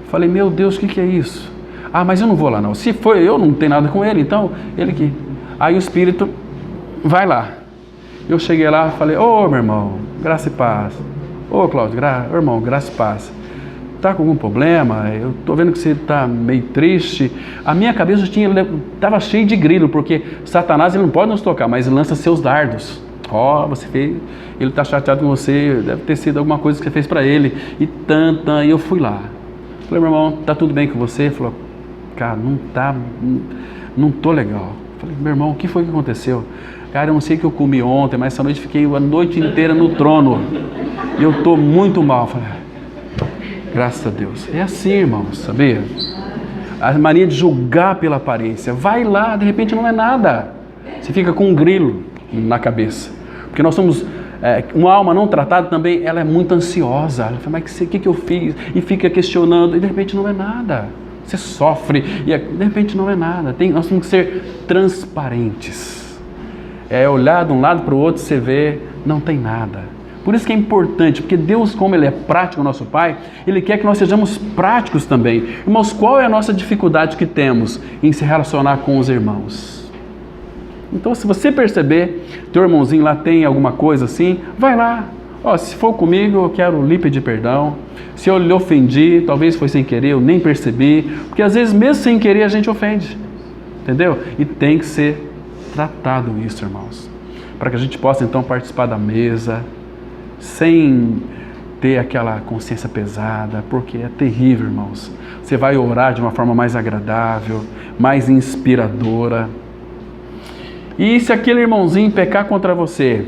A: Falei, meu Deus, o que é isso? Ah, mas eu não vou lá não. Se foi eu, não tem nada com ele, então ele que... Aí o Espírito, vai lá. Eu cheguei lá e falei, ô meu irmão, graça e paz. Ô Cláudio, irmão, graça e paz. Está com algum problema? Eu estou vendo que você está meio triste. A minha cabeça estava cheia de grilo, porque Satanás ele não pode nos tocar, mas ele lança seus dardos. Você fez, ele está chateado com você, deve ter sido alguma coisa que você fez para ele. E eu fui lá. Falei, meu irmão, está tudo bem com você? Ele falou, cara, não tô legal. Falei, meu irmão, o que foi que aconteceu? Cara, eu não sei o que eu comi ontem, mas essa noite fiquei a noite inteira no trono. E eu estou muito mal. Falei, graças a Deus. É assim, irmãos, sabia? A mania de julgar pela aparência. Vai lá, de repente não é nada. Você fica com um grilo na cabeça. Porque nós somos... uma alma não tratada também, ela é muito ansiosa. Ela fala, mas o que eu fiz? E fica questionando. E de repente não é nada. Você sofre. E de repente não é nada. Nós temos que ser transparentes. É olhar de um lado para o outro, você vê, não tem nada. Por isso que é importante, porque Deus, como Ele é prático, o nosso Pai, Ele quer que nós sejamos práticos também. Irmãos, qual é a nossa dificuldade que temos em se relacionar com os irmãos? Então, se você perceber, teu irmãozinho lá tem alguma coisa assim, vai lá. Se for comigo, eu quero lhe pedir perdão. Se eu lhe ofendi, talvez foi sem querer, eu nem percebi. Porque às vezes, mesmo sem querer, a gente ofende. Entendeu? E tem que ser tratado isso, irmãos. Para que a gente possa, então, participar da mesa, sem ter aquela consciência pesada, porque é terrível, irmãos. Você vai orar de uma forma mais agradável, mais inspiradora. E se aquele irmãozinho pecar contra você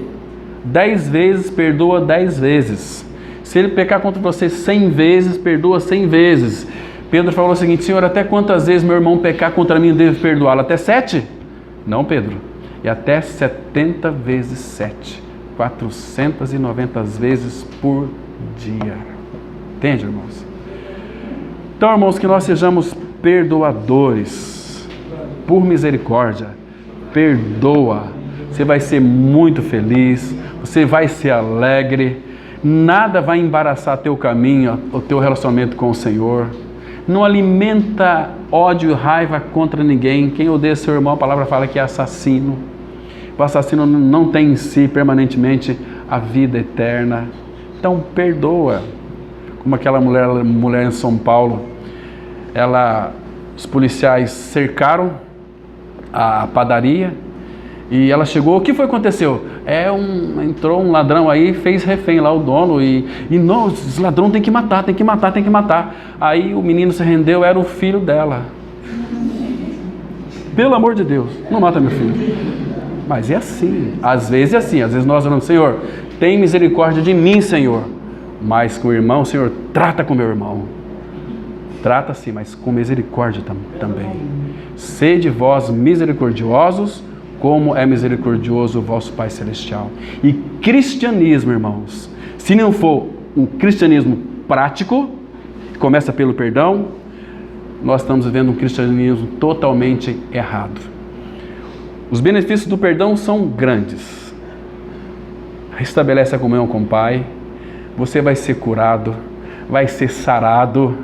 A: 10 vezes, perdoa 10 vezes. Se ele pecar contra você 100 vezes, perdoa 100 vezes. Pedro falou o seguinte, Senhor, até quantas vezes meu irmão pecar contra mim, eu devo perdoá-lo? Até 7? Não, Pedro. É até 70 vezes 7. 490 vezes por dia. Entende, irmãos? Então, irmãos, que nós sejamos perdoadores. Por misericórdia. Perdoa. Você vai ser muito feliz. Você vai ser alegre. Nada vai embaraçar teu caminho, o teu relacionamento com o Senhor. Não alimenta ódio e raiva contra ninguém. Quem odeia seu irmão, a palavra fala que é assassino. O assassino não tem em si permanentemente a vida eterna. Então perdoa. Como aquela mulher em São Paulo, os policiais cercaram a padaria e ela chegou, o que foi que aconteceu? Entrou um ladrão aí, fez refém lá o dono e não, esse ladrão tem que matar. Aí o menino se rendeu, era o filho dela. Pelo amor de Deus, não mata meu filho. Mas é assim, às vezes nós oramos, Senhor, tem misericórdia de mim, Senhor. Mas com o irmão, Senhor, trata com meu irmão. Trata sim, mas com misericórdia também. Sede vós misericordiosos, como é misericordioso o vosso Pai Celestial. E cristianismo, irmãos, se não for um cristianismo prático, que começa pelo perdão, nós estamos vivendo um cristianismo totalmente errado. Os benefícios do perdão são grandes. Restabelece a comunhão com o Pai. Você vai ser curado, vai ser sarado,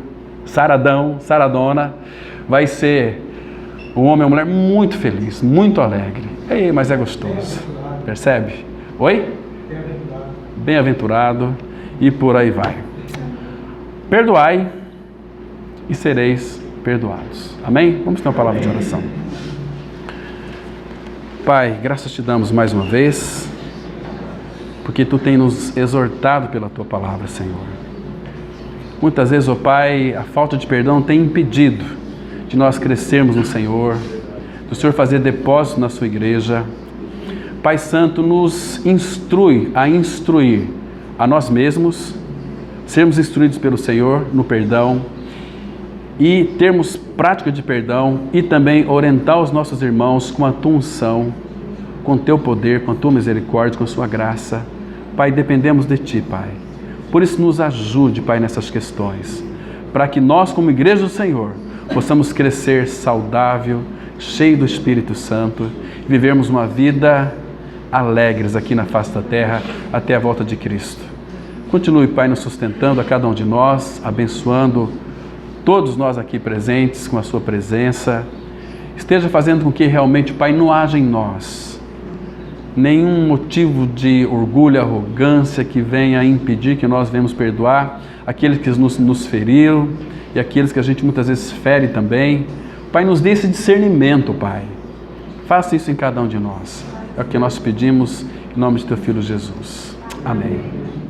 A: saradão, saradona, vai ser um homem ou mulher muito feliz, muito alegre. Ei, mas é gostoso. Percebe? Oi? Bem-aventurado e por aí vai. Perdoai e sereis perdoados. Amém? Vamos ter uma palavra de oração. Pai, graças te damos mais uma vez, porque Tu tem nos exortado pela Tua palavra, Senhor. Muitas vezes, ó Pai, a falta de perdão tem impedido de nós crescermos no Senhor, do Senhor fazer depósito na Sua igreja. Pai Santo, nos instrui a instruir a nós mesmos, sermos instruídos pelo Senhor no perdão e termos prática de perdão e também orientar os nossos irmãos com a Tua unção, com o Teu poder, com a Tua misericórdia, com a Sua graça. Pai, dependemos de Ti, Pai. Por isso nos ajude, Pai, nessas questões, para que nós, como igreja do Senhor, possamos crescer saudável, cheio do Espírito Santo, e vivermos uma vida alegres aqui na face da terra, até a volta de Cristo. Continue, Pai, nos sustentando a cada um de nós, abençoando todos nós aqui presentes com a Sua presença. Esteja fazendo com que realmente, Pai, não haja em nós nenhum motivo de orgulho, arrogância que venha impedir que nós venhamos perdoar aqueles que nos feriram e aqueles que a gente muitas vezes fere também. Pai, nos dê esse discernimento, Pai. Faça isso em cada um de nós. É o que nós pedimos em nome de Teu Filho Jesus. Amém.